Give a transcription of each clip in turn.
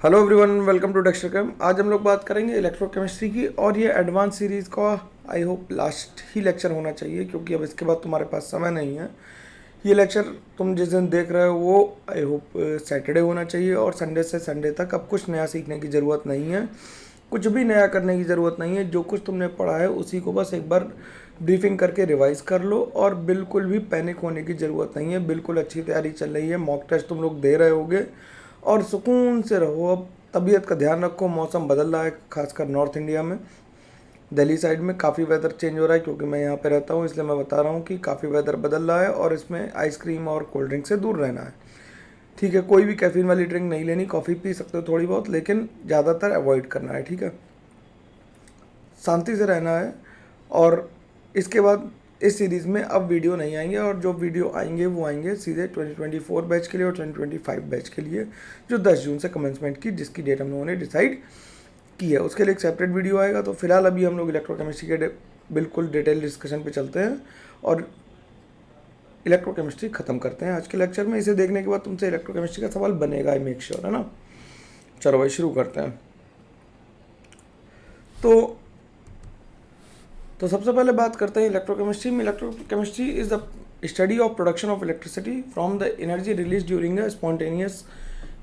Hello everyone, welcome to Dexterchem. आज हम लोग बात करेंगे इलेक्ट्रोकेमिस्ट्री की और ये एडवांस सीरीज़ का I hope last he lecture होना चाहिए, क्योंकि अब इसके बाद तुम्हारे पास समय नहीं है। ये लेक्चर तुम जिस दिन देख रहे हो वो आई होप सैटरडे होना चाहिए, और संडे से संडे तक अब कुछ नया सीखने की ज़रूरत नहीं है, कुछ भी नया करने की ज़रूरत नहीं है। जो कुछ तुमने पढ़ा है उसी को बस एक बार ब्रीफिंग करके रिवाइज कर लो, और बिल्कुल भी पैनिक होने की ज़रूरत नहीं है। बिल्कुल अच्छी तैयारी चल रही है, मॉक टेस्ट तुम लोग दे रहे होगे और सुकून से रहो। अब तबीयत का ध्यान रखो, मौसम बदल रहा है, खासकर नॉर्थ इंडिया में, दिल्ली साइड में काफ़ी वेदर चेंज हो रहा है। क्योंकि मैं यहाँ पे रहता हूँ इसलिए मैं बता रहा हूँ कि काफ़ी वेदर बदल रहा है, और इसमें आइसक्रीम और कोल्ड ड्रिंक से दूर रहना है। ठीक है, कोई भी कैफीन वाली ड्रिंक नहीं लेनी, कॉफ़ी पी सकते हो थोड़ी बहुत, लेकिन ज़्यादातर अवॉइड करना है। ठीक है, शांति से रहना है। और इसके बाद इस सीरीज़ में अब वीडियो नहीं आएंगे, और जो वीडियो आएंगे वो आएंगे सीधे 2024 बैच के लिए और 2025 बैच के लिए, जो 10 जून से कमेंसमेंट की, जिसकी डेट हम लोगों ने डिसाइड की है। उसके लिए एक सेपरेट वीडियो आएगा। तो फिलहाल अभी हम लोग इलेक्ट्रोकेमिस्ट्री के बिल्कुल डिटेल डिस्कशन पे चलते हैं और इलेक्ट्रोकेमिस्ट्री ख़त्म करते हैं आज के लेक्चर में। इसे देखने के बाद तुमसे इलेक्ट्रोकेमिस्ट्री का सवाल बनेगा, आई मेक श्योर, है ना। चलो भाई शुरू करते हैं। तो सबसे पहले बात करते हैं इलेक्ट्रोकेमिस्ट्री में। Electrochemistry is the study of production of electricity from the energy release during a spontaneous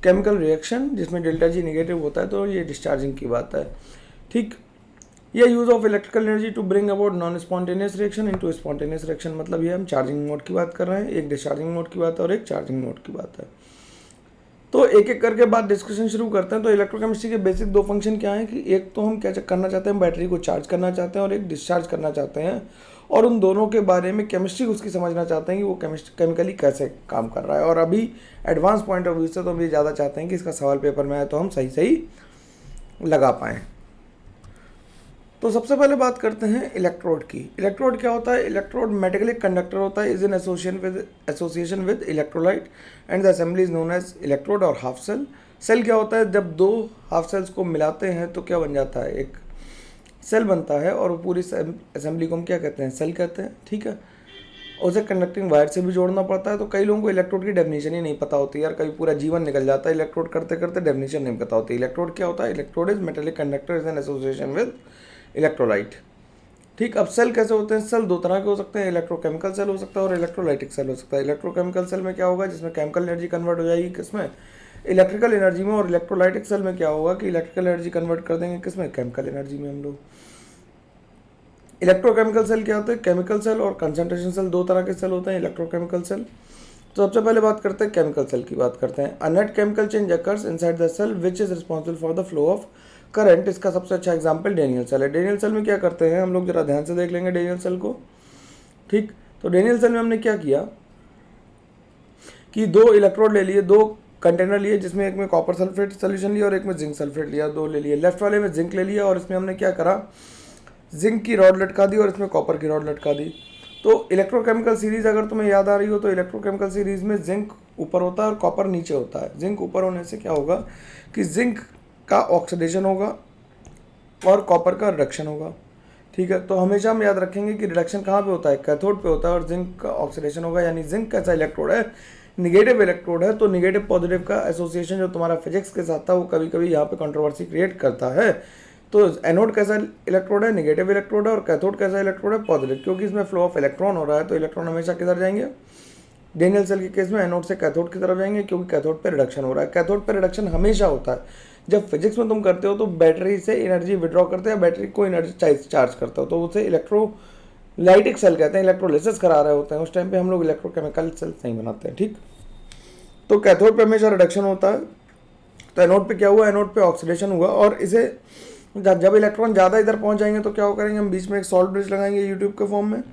chemical reaction, जिसमें डेल्टा जी निगेटिव होता है, तो ये डिस्चार्जिंग की बात है। ठीक, ये use of electrical energy to bring about non spontaneous reaction into spontaneous reaction, मतलब ये हम चार्जिंग मोड की बात कर रहे हैं। एक डिस्चार्जिंग मोड की बात है और एक चार्जिंग मोड की बात है। तो एक एक करके बात डिस्कशन शुरू करते हैं। तो इलेक्ट्रोकेमिस्ट्री के बेसिक दो फंक्शन क्या हैं कि एक तो हम क्या करना चाहते हैं, बैटरी को चार्ज करना चाहते हैं, और एक डिस्चार्ज करना चाहते हैं। और उन दोनों के बारे में केमिस्ट्री उसकी समझना चाहते हैं कि वो केमिकली कैसे काम कर रहा है। और अभी एडवांस पॉइंट ऑफ व्यू से तो हम ये ज़्यादा चाहते हैं कि इसका सवाल पेपर में आए तो हम सही सही लगा पाएँ। तो सबसे पहले बात करते हैं इलेक्ट्रोड की। इलेक्ट्रोड क्या होता है? इलेक्ट्रोड मेटेलिक कंडक्टर होता है, is in association with electrolyte, and the assembly is known as electrode और हाफ सेल। सेल क्या होता है? जब दो हाफ सेल्स को मिलाते हैं तो क्या बन जाता है? एक सेल बनता है, और पूरी असेंबली को हम क्या कहते हैं? सेल कहते हैं। ठीक है, उसे कंडक्टिंग वायर से भी जोड़ना पड़ता है। तो कई लोगों को इलेक्ट्रोड की डेफिनेशन ही नहीं पता होती यार, कभी पूरा जीवन निकल जाता है इलेक्ट्रोड करते करते, डेफिनेशन नहीं पता होती। इलेक्ट्रोड क्या होता है? Electrode is metallic conductor is an association with electrolyte. ठीक, अब सेल कैसे होते हैं? सेल दो तरह के हो सकते हैं, इलेक्ट्रोकेमिकल सेल हो सकता है और इलेक्ट्रोलाइटिक सेल हो सकता है। इलेक्ट्रोकेमिकल सेल में क्या होगा? जिसमें केमिकल एनर्जी कन्वर्ट हो जाएगी किसमें? इलेक्ट्रिकल एनर्जी में। और इलेक्ट्रोलाइटिक सेल में क्या होगा कि इलेक्ट्रिकल एनर्जी कन्वर्ट कर देंगे किसमें? केमिकल एनर्जी में हम लोग। इलेक्ट्रोकेमिकल सेल क्या होते हैं? केमिकल सेल और कंसंट्रेशन सेल, दो तरह के सेल होते हैं इलेक्ट्रोकेमिकल सेल। तो सबसे पहले बात करते हैं केमिकल सेल की। बात करते हैं, a net chemical change occurs inside the cell which is responsible for the flow of current. इसका सबसे अच्छा एग्जांपल डेनियल सेल है। डेनियल सेल में क्या करते हैं हम लोग, जरा ध्यान से देख लेंगे डेनियल सेल को। ठीक, तो डेनियल सेल में हमने क्या किया कि दो इलेक्ट्रोड ले लिए, दो कंटेनर लिए, जिसमें एक में कॉपर सल्फेट सोल्यूशन लिया और एक में जिंक सल्फेट लिया, दो ले लिए। लेफ्ट वाले में जिंक ले लिया और इसमें हमने क्या करा, जिंक की रॉड लटका दी और इसमें कॉपर की रॉड लटका दी। तो इलेक्ट्रोकेमिकल सीरीज अगर तुम्हें याद आ रही हो तो इलेक्ट्रोकेमिकल सीरीज में जिंक ऊपर होता है और कॉपर नीचे होता है। जिंक ऊपर होने से क्या होगा कि जिंक का ऑक्सीडेशन होगा और कॉपर का रिडक्शन होगा। ठीक है, तो हमेशा हम याद रखेंगे कि रिडक्शन कहाँ पे होता है? कैथोड पे होता है, और जिंक का ऑक्सीडेशन होगा। यानी जिंक कैसा इलेक्ट्रोड है? निगेटिव इलेक्ट्रोड है। तो निगेटिव पॉजिटिव का एसोसिएशन जो तुम्हारा फिजिक्स के साथ था वो कभी कभी यहाँ पे कंट्रोवर्सी क्रिएट करता है। तो एनोड कैसा इलेक्ट्रोड है? निगेटिव इलेक्ट्रोड है। और कैथोड कैसा इलेक्ट्रोड है? पॉजिटिव, क्योंकि इसमें फ्लो ऑफ इलेक्ट्रॉन हो रहा है। तो इलेक्ट्रॉन हमेशा किधर जाएंगे? डेनियल सेल के केस में एनोड से कैथोड की तरफ जाएंगे, क्योंकि कैथोड पे रिडक्शन हो रहा है। कैथोड पे रिडक्शन हमेशा होता है। जब फिजिक्स में तुम करते हो तो बैटरी से एनर्जी विड्रॉ करते हैं, बैटरी को एनर्जी चार्ज करते हो, तो उसे इलेक्ट्रोलाइटिक सेल कहते हैं। इलेक्ट्रोलिसिस करा रहे होते हैं उस टाइम पे हम लोग इलेक्ट्रोकेमिकल सेल नहीं बनाते हैं। ठीक, तो कैथोड पे हमेशा रिडक्शन होता है। तो एनोड पे क्या हुआ? एनोड पे ऑक्सीडेशन हुआ, और इसे जब इलेक्ट्रॉन ज़्यादा इधर पहुंच जाएंगे तो क्या करेंगे हम? बीच में एक सॉल्ट ब्रिज लगाएंगे यूट्यूब के फॉर्म में।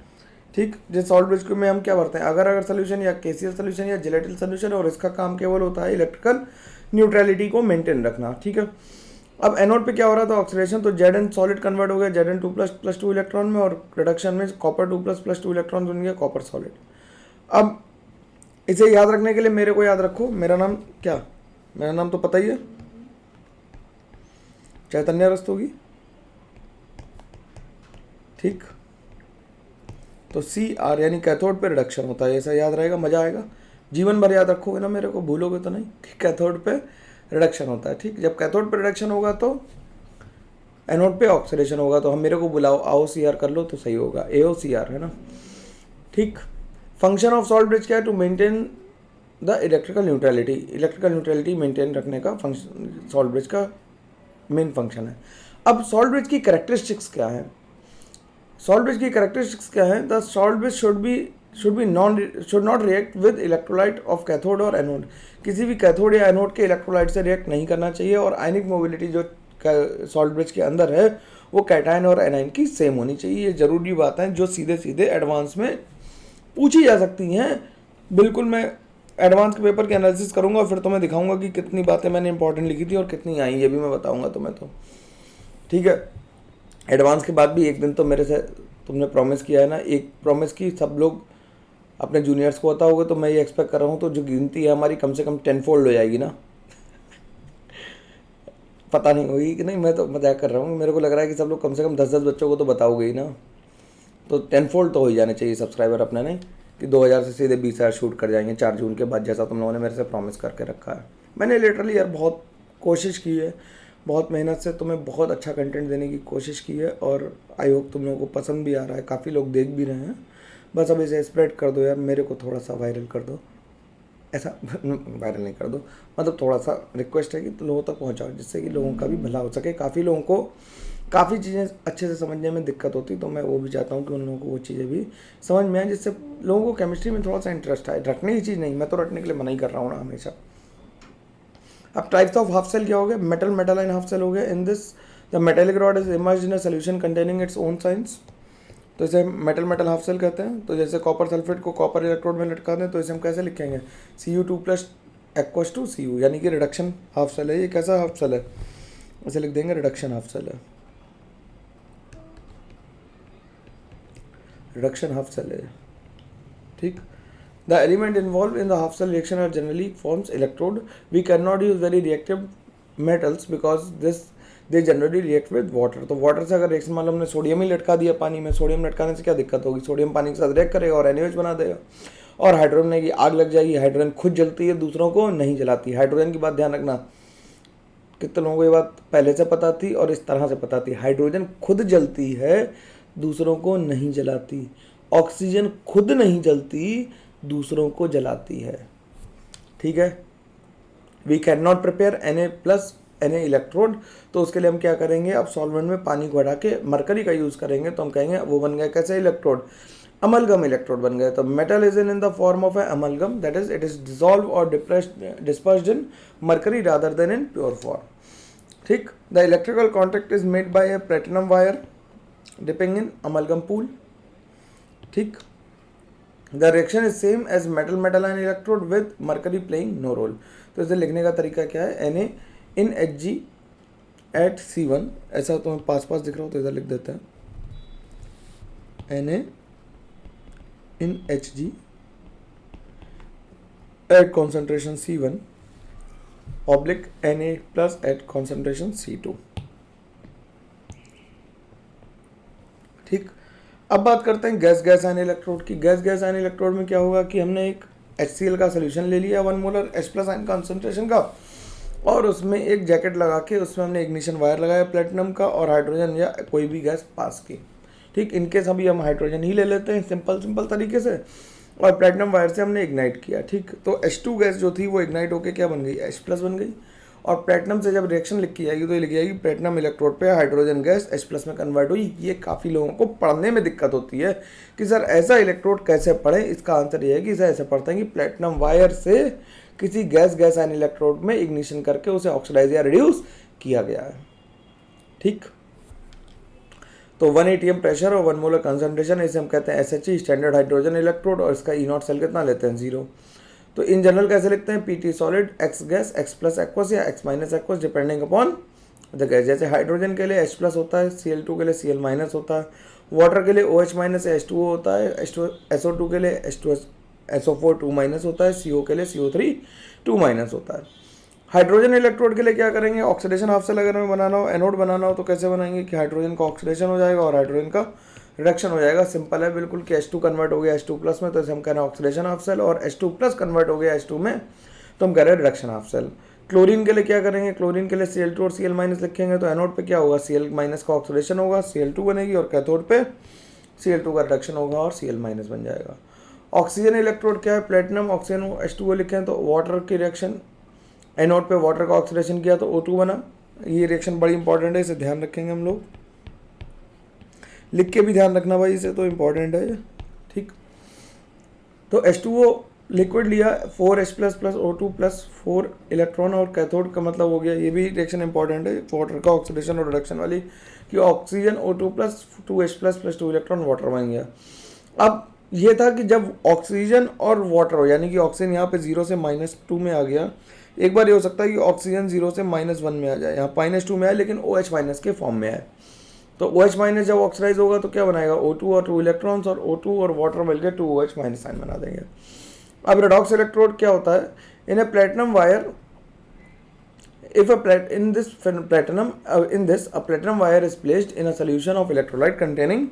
ठीक, जिस सॉल्ट ब्रिज में हम क्या भरते हैं? अगर सोल्यूशन या केसीएल सोल्यूशन या जिलेटिल सोल्यूशन, और इसका काम केवल होता है इलेक्ट्रिकल न्यूट्रलिटी को मेंटेन रखना। ठीक है, अब एनोड पे क्या हो रहा था? ऑक्सीडेशन। तो जेड सॉलिड कन्वर्ट हो गया Zn2++2 इलेक्ट्रॉन में, और रिडक्शन में कॉपर 2++2 इलेक्ट्रॉन बन गया कॉपर सॉलिड। अब इसे याद रखने के लिए मेरे को याद रखो, मेरा नाम क्या? मेरा नाम तो पता ही है, चैतन्य रस्तोगी। ठीक, तो CR यानी कैथोड पे रिडक्शन होता है, ऐसा याद रहेगा, मजा आएगा। जीवन भर याद रखोगे ना मेरे को, भूलोगे तो नहीं कि कैथोड पे रिडक्शन होता है। ठीक, जब कैथोड पे रिडक्शन होगा तो एनोड पे ऑक्सीडेशन होगा। तो हम मेरे को बुलाओ, आओ CR कर लो तो सही होगा, AOCR है ना। ठीक, फंक्शन ऑफ सॉल्ट ब्रिज क्या है? To maintain the electrical neutrality, electrical neutrality maintain रखने का फंक्शन सॉल्ट ब्रिज का मेन फंक्शन है। अब सॉल्ट ब्रिज की कैरेक्टरिस्टिक्स क्या है? सॉल्ट ब्रिज की कैरेक्टरिस्टिक्स क्या है? The salt bridge should not react with electrolyte of cathode और एनोड, किसी भी कैथोड या एनोड के इलेक्ट्रोलाइट से रिएक्ट नहीं करना चाहिए। और आयनिक मोबिलिटी जो सॉल्ट ब्रिज के अंदर है वो कैटायन और एनायन की सेम होनी चाहिए। ये जरूरी बात है जो सीधे सीधे एडवांस में पूछी जा सकती हैं। बिल्कुल, मैं एडवांस के पेपर की एनालिसिस करूंगा और फिर तुम्हें दिखाऊंगा कि कितनी बातें मैंने इंपॉर्टेंट लिखी थी और कितनी आई, ये भी मैं बताऊंगा तुम्हें। तो ठीक है, एडवांस के बाद भी एक दिन तो मेरे से तुमने प्रॉमिस किया है ना, एक प्रॉमिस की सब लोग अपने जूनियर्स को बताओगे, तो मैं ये एक्सपेक्ट कर रहा हूँ तो जो गिनती है हमारी कम से कम 10 फोल्ड हो जाएगी ना। पता नहीं होगी कि नहीं, मैं तो मजाक कर रहा हूँ। मेरे को लग रहा है कि सब लोग कम से कम 10-10 बच्चों को तो बताओगे ही ना। तो 10 फोल्ड तो हो ही जाने चाहिए सब्सक्राइबर अपने, नहीं कि 2000 से सीधे 20,000 शूट कर जाएंगे 4 जून के बाद, जैसा तुम लोगों ने मेरे से प्रॉमिस करके रखा है। मैंने लिटरली यार बहुत कोशिश की है, बहुत मेहनत से तुम्हें बहुत अच्छा कंटेंट देने की कोशिश की है और आई होप तुम लोगों को पसंद भी आ रहा है, काफ़ी लोग देख भी रहे हैं। बस अब इसे स्प्रेड कर दो यार, मेरे को थोड़ा सा वायरल कर दो। ऐसा वायरल नहीं कर दो, मतलब थोड़ा सा रिक्वेस्ट है कि तो लोगों तक पहुंचाओ, जिससे कि लोगों का भी भला हो सके। काफ़ी लोगों को काफ़ी चीज़ें अच्छे से समझने में दिक्कत होती, तो मैं वो भी चाहता हूँ कि उन लोगों को वो चीज़ें भी समझ में आए, जिससे लोगों को केमिस्ट्री में थोड़ा सा इंटरेस्ट आए। रटने की चीज़ नहीं, मैं तो रटने के लिए मना ही कर रहा हूँ ना हमेशा। अब टाइप्स ऑफ हाफ सेल क्या हो गए? मेटल मेटालाइन हाफ सेल हो गए। In this the metallic rod is emerged in a solution containing its own science, तो इसे मेटल मेटल हाफ सेल कहते हैं। तो जैसे कॉपर सल्फेट को कॉपर इलेक्ट्रोड में लटका दें तो इसे हम कैसे लिखेंगे? Cu2+ इक्वल्स टू Cu, यानी कि रिडक्शन हाफ सेल है। ये कैसा हाफ सेल है? इसे लिख देंगे रिडक्शन हाफ सेल है, रिडक्शन हाफ सेल है। ठीक, the element involve in the half cell reaction are generally forms electrode. We can not use very reactive metals because this they generally react with water. तो water से अगर reaction, मान लो हमने sodium ही लटका दिया पानी में, सोडियम लटकाने से क्या दिक्कत होगी? सोडियम पानी के साथ रिएक्ट करेगा और NaOH बना देगा और हाइड्रोजन में की आग लग जाएगी। हाइड्रोजन खुद जलती है, दूसरों को नहीं जलाती। हाइड्रोजन की बात ध्यान रखना, कितने लोगों को ये बात पहले से पता थी और इस तरह से पता थी। हाइड्रोजन खुद जलती है, दूसरों को नहीं जलाती। ऑक्सीजन खुद नहीं जलती, दूसरों को जलाती है। ठीक है, we can not prepare Na+ Na electrode, तो उसके लिए हम क्या करेंगे? अब सॉल्वेंट में पानी को हटा के मरकरी का यूज़ करेंगे, तो हम कहेंगे वो बन गया कैसे इलेक्ट्रोड? अमलगम इलेक्ट्रोड बन गए। तो metal is in the form of a amalgam, that is it is dissolve और dispersed in mercury rather than in pure form. ठीक, the electrical contact is made by a platinum wire dipping in amalgam pool. ठीक, the reaction is same as metal metalline electrode with mercury playing no role. तो इसे लिखने का तरीका क्या है? Na in Hg at C1, ऐसा तुम्हें पास पास दिख रहा हो तो इधर लिख देते हैं Na in Hg at concentration C1 oblique Na+ at concentration C2। ठीक, अब बात करते हैं गैस गैस आयन इलेक्ट्रोड की। गैस गैस आयन इलेक्ट्रोड में क्या होगा कि हमने एक HCl का सोल्यूशन ले लिया 1 मोलर H+ आयन कॉन्सेंट्रेशन का, और उसमें एक जैकेट लगा के उसमें हमने इग्निशन वायर लगाया प्लेटिनम का और हाइड्रोजन या कोई भी गैस पास की। ठीक, इनके सभी हम हाइड्रोजन ही ले लेते हैं सिंपल तरीके से, और प्लेटिनम वायर से हमने इग्नाइट किया। ठीक, तो H2 गैस जो थी वो इग्नाइट होके क्या बन गई? H+ बन गई। और प्लेटिनम से जब रिएक्शन लिखी जाएगी तो ये लिखी जाएगी प्लेटिनम इलेक्ट्रोड पे हाइड्रोजन गैस H+ में कन्वर्ट हुई। ये काफ़ी लोगों को पढ़ने में दिक्कत होती है कि सर ऐसा इलेक्ट्रोड कैसे पढ़ें। इसका आंसर ये है कि इसे ऐसे पढ़ते हैं कि प्लेटिनम वायर से किसी गैस आयन इलेक्ट्रोड में इग्निशन करके उसे ऑक्सीडाइज या रिड्यूस किया गया है। ठीक, तो 1 atm प्रेशर और 1 मोलर कंसंट्रेशन, इसे हम कहते हैं SHE स्टैंडर्ड हाइड्रोजन इलेक्ट्रोड, और इसका E0 सेल कितना लेते हैं? 0। तो इन जनरल कैसे लिखते हैं? PT solid, X gas, X+ aqueous या X- aqueous depending upon the gas. जैसे हाइड्रोजन के लिए H+ होता है, Cl2 के लिए Cl- होता है, वाटर के लिए OH- या H2O होता है, SO2 के लिए SO4 2- होता है, CO के लिए CO3 2- होता है। हाइड्रोजन इलेक्ट्रोड के लिए क्या करेंगे? ऑक्सीडेशन हाफ सेल अगर हमें बनाना हो, एनोड बनाना हो, तो कैसे बनाएंगे कि हाइड्रोजन का ऑक्सीडेशन हो जाएगा और हाइड्रोजन का रिडक्शन हो जाएगा। सिंपल है बिल्कुल कि H2 कन्वर्ट हो गया H2+ में, तो इसे हम कह रहे हैं ऑक्सीडेशन हाफ सेल, और H2+ कन्वर्ट हो गया H2 में तो हम कह रहे हैं रिडक्शन हाफ सेल। क्लोरीन के लिए क्या करेंगे, क्लोरीन के लिए Cl2 और Cl माइनस लिखेंगे, तो एनोड पे क्या होगा, Cl माइनस का ऑक्सीडेशन होगा, Cl2 बनेगी, और कैथोड पे Cl2 का रिडक्शन होगा और Cl माइनस बन जाएगा। ऑक्सीजन इलेक्ट्रोड क्या है, प्लेटिनम ऑक्सीजन H2O लिखें तो वाटर की रिएक्शन, एनोड पे वाटर का ऑक्सीडेशन किया तो O2 बना। ये रिएक्शन बड़ी इंपॉर्टेंट है, इसे ध्यान रखेंगे हम लोग, लिख के भी ध्यान रखना भाई, इसे तो इंपॉर्टेंट है, ठीक। तो H2O लिक्विड लिया, 4H plus plus O2 plus 4 electron, और कैथोड का मतलब हो गया, ये भी रिएक्शन इंपॉर्टेंट है वाटर का ऑक्सीडेशन और रिडक्शन वाली, कि oxygen O2 plus 2H plus plus 2 electron water बन गया। अब ये था कि जब ऑक्सीजन और वाटर हो, यानी कि ऑक्सीजन यहाँ पे 0 से -2 में आ गया, एक बार ये हो सकता है कि ऑक्सीजन 0 से -1 में आ जाए, यहाँ -2 में आए लेकिन OH माइनस के फॉर्म में आए, तो OH माइनस जब ऑक्सीडाइज होगा तो क्या बनाएगा, O2 और 2 इलेक्ट्रॉन्स, और O2 और वाटर मिलकर 2OH माइनस साइन बना देंगे। अब रेडॉक्स इलेक्ट्रोड क्या होता है, in a platinum wire, if a in this platinum in this a platinum wire is placed in a solution of electrolyte containing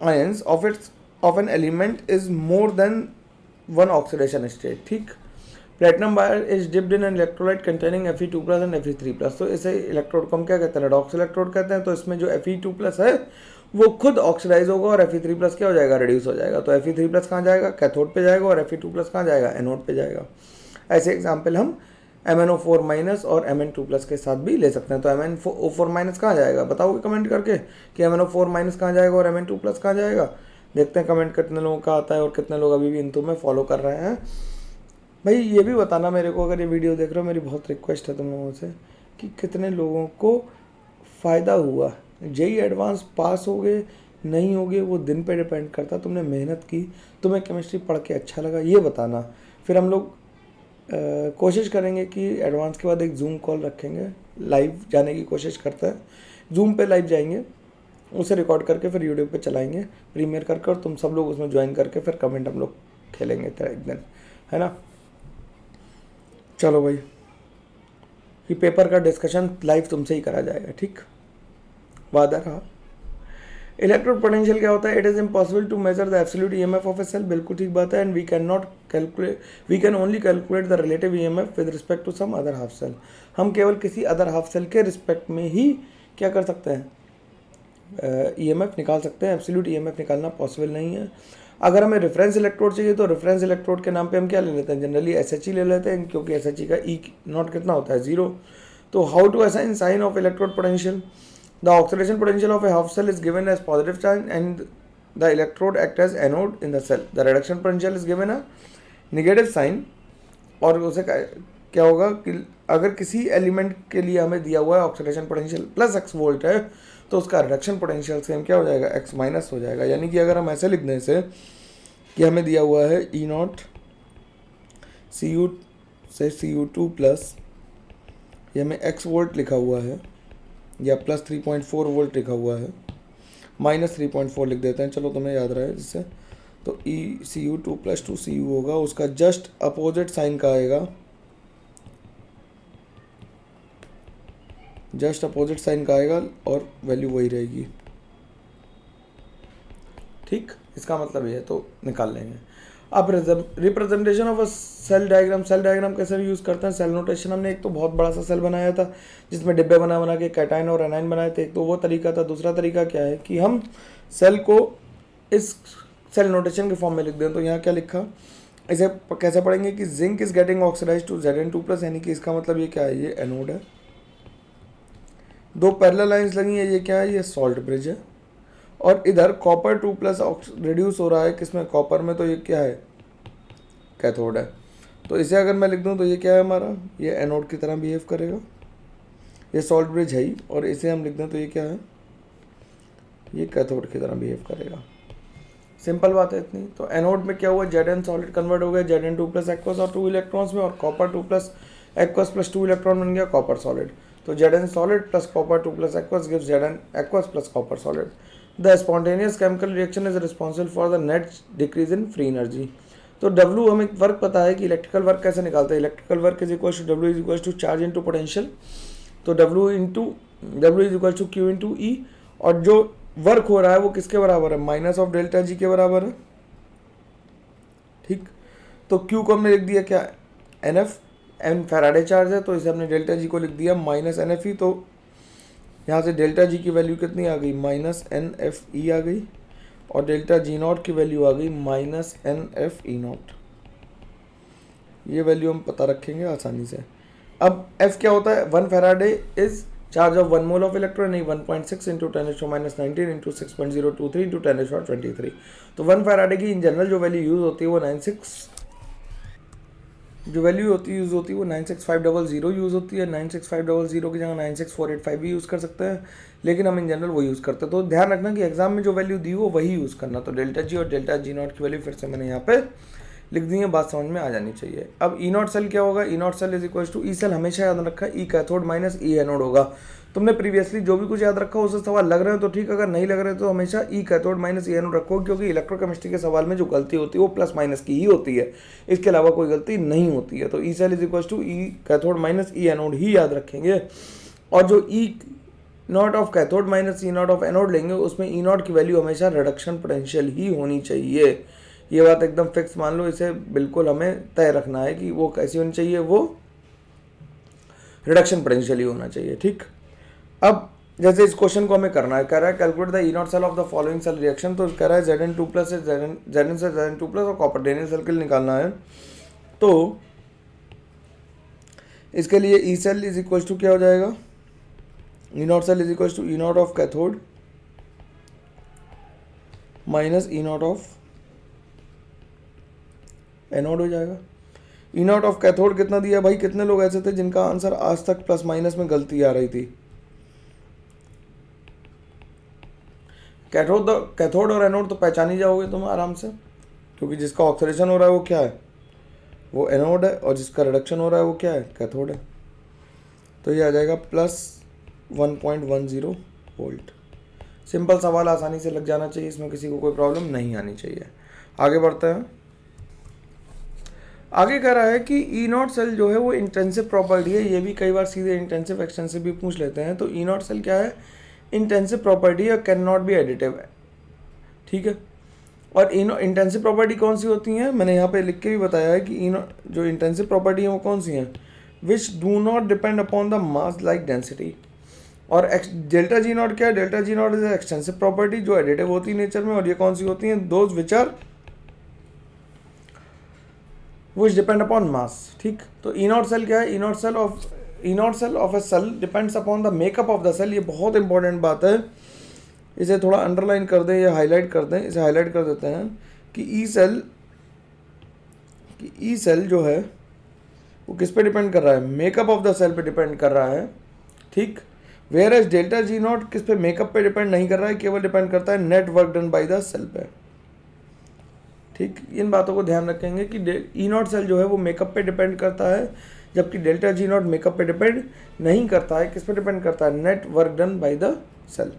ions of an element is more than one oxidation state, ठीक। Platinum wire is dipped in an electrolyte containing Fe2 plus and Fe3 plus, तो इसे electrode को हम क्या कहते हैं, redox electrode कहते हैं। तो इसमें जो Fe2 प्लस है वो खुद ऑक्सीडाइज होगा और Fe3 प्लस क्या हो जाएगा, रिड्यूस हो जाएगा। तो Fe3 प्लस कहाँ जाएगा, कैथोड पे जाएगा, और Fe2 प्लस कहाँ जाएगा, एनोड पे जाएगा। ऐसे एग्जाम्पल हम MnO4 माइनस और Mn2 प्लस के साथ भी ले सकते हैं। तो MnO4 माइनस कहाँ जाएगा, बताओगे कमेंट करके कि MnO4 माइनस कहाँ जाएगा और Mn2 प्लस कहाँ जाएगा। देखते हैं कमेंट कितने लोगों का आता है और कितने लोग अभी भी इन में फॉलो कर रहे हैं। भाई ये भी बताना मेरे को, अगर ये वीडियो देख रहे हो, मेरी बहुत रिक्वेस्ट है तुम लोगों से कि कितने लोगों को फ़ायदा हुआ। जेई एडवांस पास हो गए नहीं हो गए वो दिन पे डिपेंड करता, तुमने मेहनत की, तुम्हें केमिस्ट्री पढ़ के अच्छा लगा, ये बताना। फिर हम लोग कोशिश करेंगे कि एडवांस के बाद एक जूम कॉल रखेंगे, लाइव जाने की कोशिश करते हैं, जूम पे लाइव जाएंगे, उसे रिकॉर्ड करके फिर यूट्यूब पे चलाएंगे प्रीमियर करके, और तुम सब लोग उसमें ज्वाइन करके फिर कमेंट हम लोग खेलेंगे एक दिन, है ना। चलो भाई, ये पेपर का डिस्कशन लाइव तुमसे ही करा जाएगा, ठीक, वादा रहा। इलेक्ट्रोड पोटेंशियल क्या होता है, it is impossible to measure the absolute EMF of a cell, बिल्कुल ठीक बात है। And we can only calculate the relative EMF with respect to some other half cell. हम केवल किसी अदर हाफ सेल के रिस्पेक्ट में ही क्या कर सकते हैं, ईएमएफ निकाल सकते हैं, एब्सोल्यूट ईएमएफ निकालना पॉसिबल नहीं है। अगर हमें रेफरेंस इलेक्ट्रोड चाहिए तो रेफरेंस इलेक्ट्रोड के नाम पे हम क्या ले लेते हैं, जनरली SHE ले लेते हैं, क्योंकि SHE का E नॉट कितना होता है, 0। तो how to assign sign of electrode potential, the oxidation potential of a half cell is given as positive sign and the electrode act as anode in the cell, the reduction potential is given a negative sign. और उसे क्या होगा कि अगर किसी element के लिए हमें दिया हुआ है oxidation potential plus x volt है, तो उसका रिडक्शन पोटेंशियल सेम क्या हो जाएगा, x माइनस हो जाएगा। यानी कि अगर हम ऐसे लिख दें इसे कि हमें दिया हुआ है E0 Cu से Cu2 प्लस, ये हमें x वोल्ट लिखा हुआ है, या प्लस 3.4 वोल्ट लिखा हुआ है, माइनस 3.4 लिख देते हैं, चलो तुम्हें याद रहे जिससे। तो Cu2 प्लस 2 Cu होगा, उसका जस्ट अपोजिट साइन का आएगा, जस्ट अपोजिट साइन का आएगा और वैल्यू वही रहेगी, ठीक। इसका मतलब ये है, तो निकाल लेंगे। अब representation of a cell diagram, cell diagram कैसे यूज़ करते हैं, सेल नोटेशन। हमने एक तो बहुत बड़ा सा सेल बनाया था जिसमें डिब्बे बना के कैटाइन और एनाइन बनाए थे, एक तो वो तरीका था। दूसरा तरीका क्या है कि हम सेल को इस सेल नोटेशन के फॉर्म में लिख दें। तो यहाँ क्या लिखा, इसे कैसे पढ़ेंगे कि zinc is getting oxidise to Zn2+, यानी कि इसका मतलब ये क्या है, ये एनोड है। दो पैरेलल लाइंस लगी है, ये क्या है, ये सॉल्ट ब्रिज है। और इधर कॉपर 2+ रिड्यूस हो रहा है किसमें, कॉपर में, तो ये क्या है, कैथोड है। तो इसे अगर मैं लिख दूं तो ये क्या है हमारा, ये एनोड की तरह बिहेव करेगा, ये सॉल्ट ब्रिज है ही। और इसे हम लिख दें तो ये क्या है, ये कैथोड की तरह बिहेव करेगा। सिंपल बात है इतनी। तो एनोड में क्या हुआ, Zn सॉलिड कन्वर्ट हो गया Zn2+ एक्वस और 2 इलेक्ट्रॉन्स में, और कॉपर 2+ एक्वस प्लस 2 इलेक्ट्रॉन बन गया कॉपर सॉलिड। तो Zn solid plus copper 2+ aqueous gives Zn aqueous plus copper solid. The spontaneous chemical reaction is responsible for the net decrease in free energy. तो W हमें work पता है कि electrical work कैसे निकालते हैं, electrical work is equal to W is equal to charge into potential. तो W is equal to Q into E, और जो वर्क हो रहा है वो किसके बराबर है, माइनस ऑफ डेल्टा G के बराबर है, ठीक। तो Q को हमने लिख दिया क्या, NF, एन फैराडे चार्ज है तो इसे हमने डेल्टा जी को लिख दिया माइनस एन एफ ई, तो यहाँ से डेल्टा जी की वैल्यू कितनी आ गई माइनस एन एफ ई आ गई, और डेल्टा जी नॉट की वैल्यू आ गई minus N F E naught. ये वैल्यू हम पता रखेंगे आसानी से। अब एफ क्या होता है, 1 Faraday is charge of 1 mole of electron नहीं 1.6 इंटू 10⁻⁻⁻19 इंटू 6.023 इंटू 10⁻23। तो 1 फैराडे की इन जनरल जो वैल्यू यूज़ होती है वो 96500 यूज़ होती है। 96500 की जगह 96485 भी यूज़ कर सकते हैं, लेकिन हम इन जनरल वो यूज़ करते हैं। तो ध्यान रखना कि एग्जाम में जो वैल्यू दी हो वही यूज़ करना। तो डेल्टा जी और डेल्टा जी नॉट की वैल्यू फिर से मैंने यहाँ पे लिख दी है, बात समझ में आ जानी चाहिए। अब ई नॉट सेल क्या होगा, E naught cell is equal to E cell हमेशा याद रखा है E cathode minus E anode होगा। तुमने प्रीवियसली जो भी कुछ याद रखा उससे सवाल लग रहे हैं तो ठीक, अगर नहीं लग रहे तो हमेशा ई कैथोड माइनस ई एनोड रखो, क्योंकि इलेक्ट्रोकेमिस्ट्री के सवाल में जो गलती होती है वो प्लस माइनस की ही होती है, इसके अलावा कोई गलती नहीं होती है। तो E cell is equal to E cathode minus E anode ही याद रखेंगे, और जो E naught of cathode minus E naught of anode लेंगे उसमें ई नॉट की वैल्यू हमेशा रिडक्शन पोटेंशियल ही होनी चाहिए। ये बात एकदम फिक्स मान लो, इसे बिल्कुल हमें तय रखना है कि वो कैसी होनी चाहिए, वो रिडक्शन पोटेंशियल ही होना चाहिए। ठीक, अब जैसे इस क्वेश्चन को हमें करना है, कह रहा है calculate the E naught cell of the following cell reaction, तो कह रहा है Zn2 प्लस Zn से Zn2 प्लस और कॉपर डेनियल सेल के लिए निकालना है। तो इसके लिए E cell is equal to क्या हो जाएगा, E naught cell is equal to E naught of cathode minus E naught of anode हो जाएगा। ई नॉट ऑफ कैथोड कितना दिया भाई, कितने लोग ऐसे थे जिनका आंसर आज तक प्लस माइनस में गलती आ रही थी। कैथोड और एनोड तो पहचान ही जाओगे तुम आराम से, क्योंकि जिसका ऑक्सीडेशन हो रहा है वो क्या है, वो एनोड है, और जिसका रिडक्शन हो रहा है वो क्या है, कैथोड है। तो ये आ जाएगा प्लस 1.10 वोल्ट। सिंपल सवाल, आसानी से लग जाना चाहिए, इसमें किसी को कोई प्रॉब्लम नहीं आनी चाहिए। आगे बढ़ते हैं। आगे कह रहा है कि ई नॉट सेल जो है वो इंटेंसिव प्रॉपर्टी है, ये भी कई बार सीधे इंटेंसिव एक्सटेंसिव भी पूछ लेते हैं। तो ई नॉट सेल क्या है, इंटेंसिव प्रॉपर्टी है, कैन नॉट बी एडिटिव है। ठीक है, और इंटेंसिव प्रॉपर्टी कौन सी होती हैं, मैंने यहाँ पे लिख के भी बताया है कि जो इंटेंसिव प्रॉपर्टी है वो कौन सी हैं, which do not depend upon the mass like density. और डेल्टा जी नॉट क्या है, delta G not is extensive property जो एडिटिव होती है नेचर में, और ये कौन सी होती हैं, those which are which depend upon mass। ठीक, तो ई नॉट सेल क्या है, E naught cell of a cell depends upon the makeup of the cell. ये बहुत इंपॉर्टेंट बात है, इसे थोड़ा अंडरलाइन कर दें या हाईलाइट कर दें। इसे हाईलाइट कर देते हैं कि ई सेल जो है वो किस पे डिपेंड कर रहा है, मेकअप ऑफ द सेल पे डिपेंड कर रहा है। ठीक, whereas delta G naught किस पे, मेकअप पे डिपेंड नहीं कर रहा है, केवल डिपेंड करता है net work done by the cell पे। ठीक, इन बातों को ध्यान रखेंगे कि ई नॉट सेल जो है वो मेकअप पे डिपेंड करता है, जबकि डेल्टा जी नॉट मेकअप पे डिपेंड नहीं करता है। किस पे डिपेंड करता है, net work done by the cell.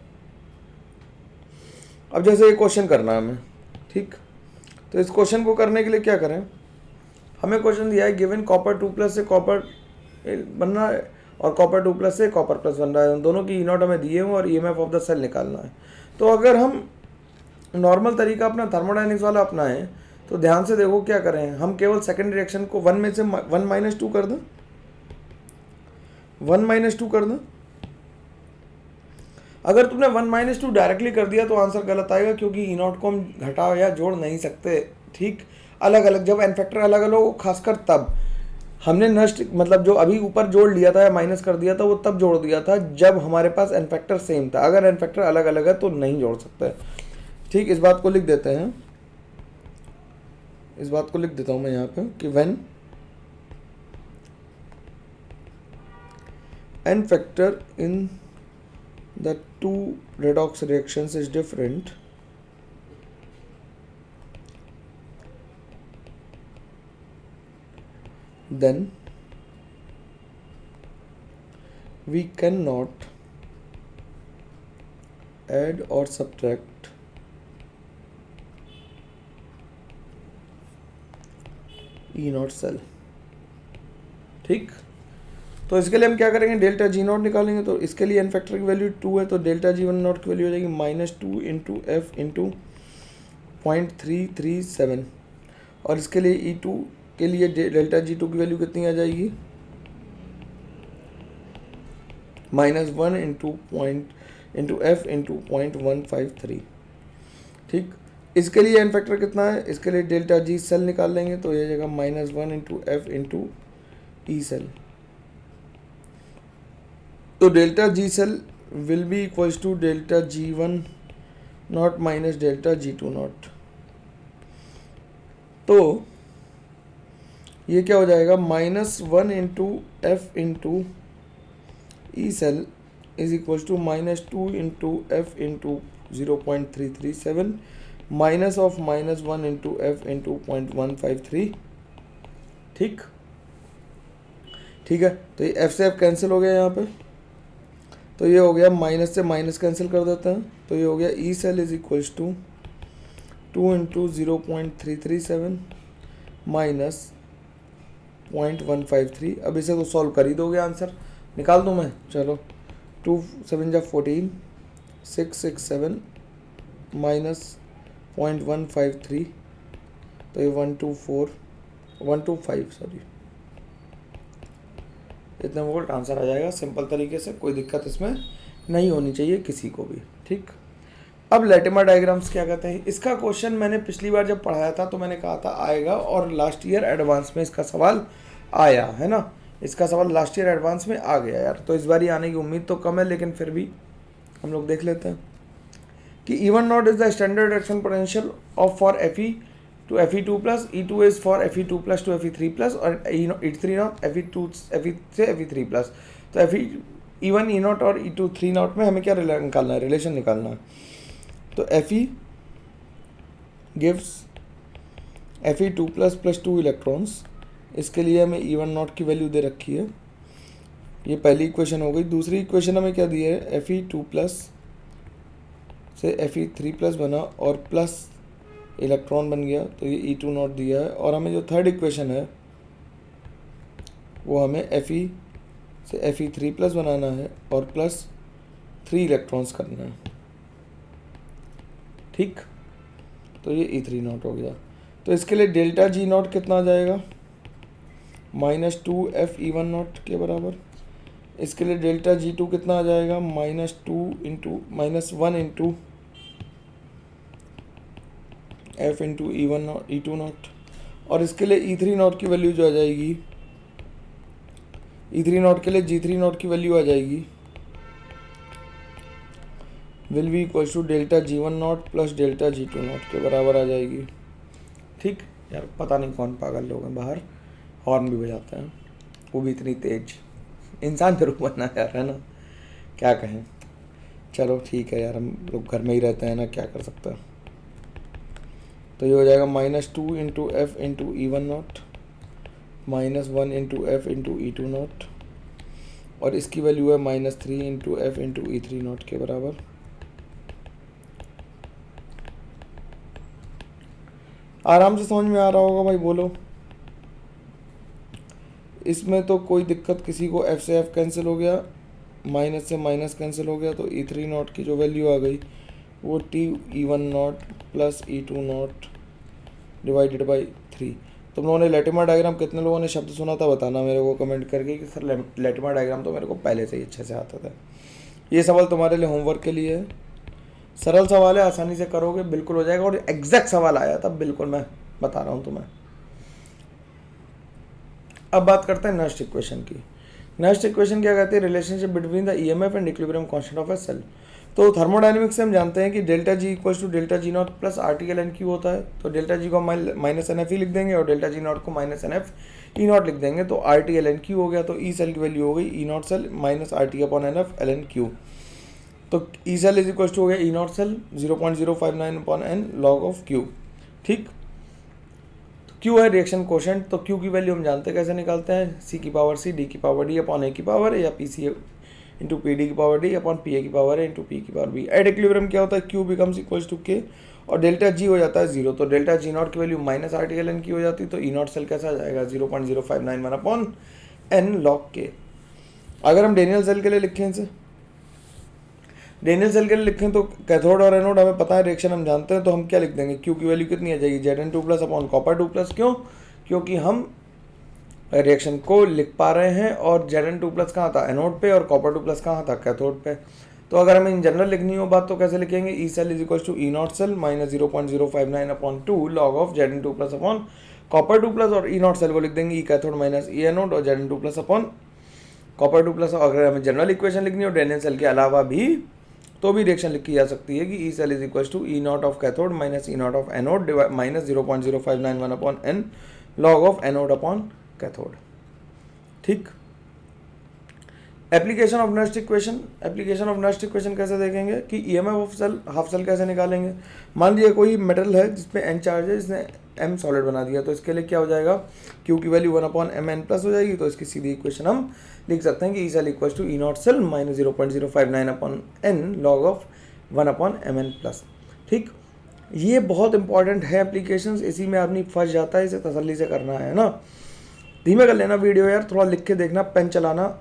अब जैसे ये क्वेश्चन करना है हमें, ठीक, तो इस क्वेश्चन को करने के लिए क्या करें, हमें क्वेश्चन दिया है गिवन कॉपर 2 प्लस से कॉपर बन रहा है और कॉपर 2 प्लस से कॉपर प्लस बन रहा है, दोनों की ई नॉट हमें दिए हुए और ईएमएफ ऑफ द सेल निकालना है। तो अगर हम नॉर्मल तरीका अपना थर्मोडायनेमिक्स वाला अपनाएं तो ध्यान से देखो क्या करें, हम केवल सेकंड रिएक्शन को 1 में से 1 - 2 कर दें, 1 - 2 कर दें। अगर तुमने 1 - 2 डायरेक्टली कर दिया तो आंसर गलत आएगा, क्योंकि ई नॉट को हम घटा या जोड़ नहीं सकते। ठीक, अलग अलग जब एन फैक्टर अलग अलग हो, खासकर तब हमने नष्ट मतलब जो अभी ऊपर जोड़ लिया था या माइनस कर दिया था वो तब जोड़ दिया था जब हमारे पास एन फैक्टर सेम था। अगर एन फैक्टर अलग अलग है तो नहीं जोड़ सकते। ठीक, इस बात को लिख देते हैं, इस बात को लिख देता हूं मैं यहाँ पे कि when n factor in the two redox reactions is different, then we cannot add or subtract E naught cell. ठीक, तो इसके लिए हम क्या करेंगे, डेल्टा जी नॉट निकालेंगे। तो इसके लिए एन फैक्टर की वैल्यू 2 है, तो डेल्टा जी वन नॉट की वैल्यू हो जाएगी -2 इंटू एफ इंटू 0.337। और इसके लिए E2 के लिए डेल्टा G2 की वैल्यू कितनी आ जाएगी, -1 इंटू एफ इंटू 0.153। ठीक, इसके लिए एन फैक्टर कितना है, इसके लिए डेल्टा जी सेल निकाल लेंगे तो ये जगह -1 into F into E cell. तो delta G cell will be equals to delta G1 naught minus delta G2 naught. तो ये क्या हो जाएगा, -1 into F into E cell is equals to -2 into F into 0.337 minus of -1 into F into 0.153। ठीक ठीक है, तो ये एफ से एफ कैंसिल हो गया यहाँ पे, तो ये हो गया माइनस से माइनस कैंसिल कर देते हैं, तो ये हो गया E cell is equals to 2 into 0.337 minus 0.153। अब इसे तो सॉल्व कर ही दोगे, आंसर निकाल दूँ मैं, चलो 2 7 जा 14 6 6 7 माइनस 0.153, तो ये 125 सॉरी, इतने वोल्ट आंसर आ जाएगा सिंपल तरीके से, कोई दिक्कत इसमें नहीं होनी चाहिए किसी को भी। ठीक, अब लैटिमर डायग्राम्स क्या कहते हैं, इसका क्वेश्चन मैंने पिछली बार जब पढ़ाया था तो मैंने कहा था आएगा, और लास्ट ईयर एडवांस में इसका सवाल आया है ना, इसका सवाल लास्ट ईयर एडवांस में आ गया यार, तो इस बार ही आने की उम्मीद तो कम है, लेकिन फिर भी हम लोग देख लेते हैं कि E1 is the standard reaction potential of for Fe to Fe2 plus, E2 is for Fe2 plus two Fe3 plus, और E3 नॉट Fe2 से Fe3 प्लस। तो E1 E0 और E2 3 नॉट में हमें क्या निकालना है, रिलेशन निकालना है। तो Fe gives Fe2 plus plus 2 electrons, इसके लिए हमें E1 नॉट की वैल्यू दे रखी है, ये पहली इक्वेशन हो गई। दूसरी इक्वेशन हमें क्या दी है, Fe2 प्लस से Fe3 प्लस बना और प्लस इलेक्ट्रॉन बन गया, तो ये E2 नॉट दिया है। और हमें जो थर्ड इक्वेशन है वो हमें Fe से Fe3 प्लस बनाना है और प्लस 3 इलेक्ट्रॉन्स करना है। ठीक, तो ये E3 नॉट हो गया। तो इसके लिए डेल्टा G नॉट कितना आ जाएगा, -2 FE1 नॉट के बराबर। इसके लिए डेल्टा G2 कितना आ जाएगा, -1 into F into E2 not. और इसके लिए E3 नॉट की वैल्यू जो आ जाएगी, E3 नॉट के लिए G3 नॉट की वैल्यू आ जाएगी, will be equal to delta G1 naught plus delta G2 naught के बराबर आ जाएगी। ठीक यार, पता नहीं कौन पागल लोग हैं बाहर हॉर्न भी बजाते हैं, वो भी इतनी तेज, इंसान जरूर बनना यार, है ना, क्या कहें। चलो ठीक है यार, हम लोग घर में ही रहते हैं ना, क्या कर सकते हैं। तो ये हो जाएगा -2 into F into E1 not -1 into F into E2 not, और इसकी वैल्यू है -3 into F into E3 not के बराबर। आराम से समझ में आ रहा होगा भाई, बोलो। इसमें तो कोई दिक्कत किसी को, F से F कैंसिल हो गया, माइनस से माइनस कैंसिल हो गया, तो E3 नॉट की जो वैल्यू आ गई वो E1 not plus E2 not divided by 3। तुम लोगों ने लैटिमर डायग्राम कितने लोगों ने शब्द सुना था, बताना मेरे को कमेंट करके कि सर लैटिमर डायग्राम तो मेरे को पहले से ही अच्छे से आता था। ये सवाल तुम्हारे लिए होमवर्क के लिए है, सरल सवाल है, आसानी से करोगे बिल्कुल हो जाएगा, और एग्जैक्ट सवाल आया था बिल्कुल, मैं बता रहा हूँ तुम्हें। अब बात करते हैं नेक्स्ट इक्वेशन की। नेक्स्ट इक्वेशन क्या कहती है, relationship between the EMF and equilibrium constant of a cell. तो थर्मोडायनेमिक्स से हम जानते हैं कि delta G equals to delta G naught plus RTLNQ होता है। तो डेल्टा G को -NFE लिख देंगे और डेल्टा G नॉट को -NFE नॉट लिख देंगे, तो RTLNQ हो गया। तो ई सेल की वैल्यू हो गई E नॉट सेल -RT/NF तो E cell is equals to हो गया E naught cell 0.059/n log of Q। ठीक, Q है रिएक्शन कोशेंट, तो Q की वैल्यू हम जानते हैं कैसे निकालते हैं, C की पावर C D की पावर D अपॉन A की पावर या PC इंटू PD की पावर D अपॉन PA की पावर A इंटू P की पावर B। एट इक्विलिब्रियम क्या होता है, Q becomes equals to K और डेल्टा G हो जाता है 0, तो डेल्टा G नॉट की वैल्यू -RTLN की हो जाती है, तो E नॉट सेल कैसा आ जाएगा 0.0591/n log K। अगर हम डेनियल सेल के लिए लिखें, इसे डेनियल सेल के लिए लिखें तो कैथोड और एनोड हमें पता है, रिएक्शन हम जानते हैं, तो हम क्या लिख देंगे, Q की वैल्यू कितनी आ जाएगी Zn2 plus upon copper 2 plus. क्यों, क्योंकि हम रिएक्शन को लिख पा रहे हैं। और Zn2+ कहाँ था, एनोड पे, और कॉपर 2+ कहाँ था, कैथोड पे। तो अगर हमें इन जनरल लिखनी हो बात तो कैसे लिखेंगे, E cell is equal to E naught cell minus 0.059/2 log of Zn2+ upon copper 2+, और ई नॉट सेल को लिख देंगे E cathode minus E anode और Zn2+ अपॉन कॉपर 2+। अगर हमें जनरल इक्वेशन लिखनी हो डेनियल सेल के अलावा भी तो भी रिएक्शन लिखी जा सकती है कि E cell is equal to E naught of cathode minus E naught of anode minus 0.0591/n log of anode upon cathode. ठीक। Application of Nernst equation, application of Nernst equation कैसे देखेंगे कि EMF of cell, half cell कैसे निकालेंगे। मान लीजिए कोई metal है जिसपे एन चार्ज है, जिसने एम सॉलिड बना दिया, तो इसके लिए क्या हो जाएगा, क्यू की वैल्यू 1/mn+ हो जाएगी। तो इसकी सीधी इक्वेशन हम लिख सकते हैं कि E cell equal to E naught cell minus 0.059/n log of 1/mn+। ठीक। ये बहुत इंपॉर्टेंट है एप्लीकेशंस, इसी में आदमी फंस जाता है, इसे तसल्ली से करना है ना। धीमे कर लेना वीडियो यार, थोड़ा लिख के देखना, पेन चलाना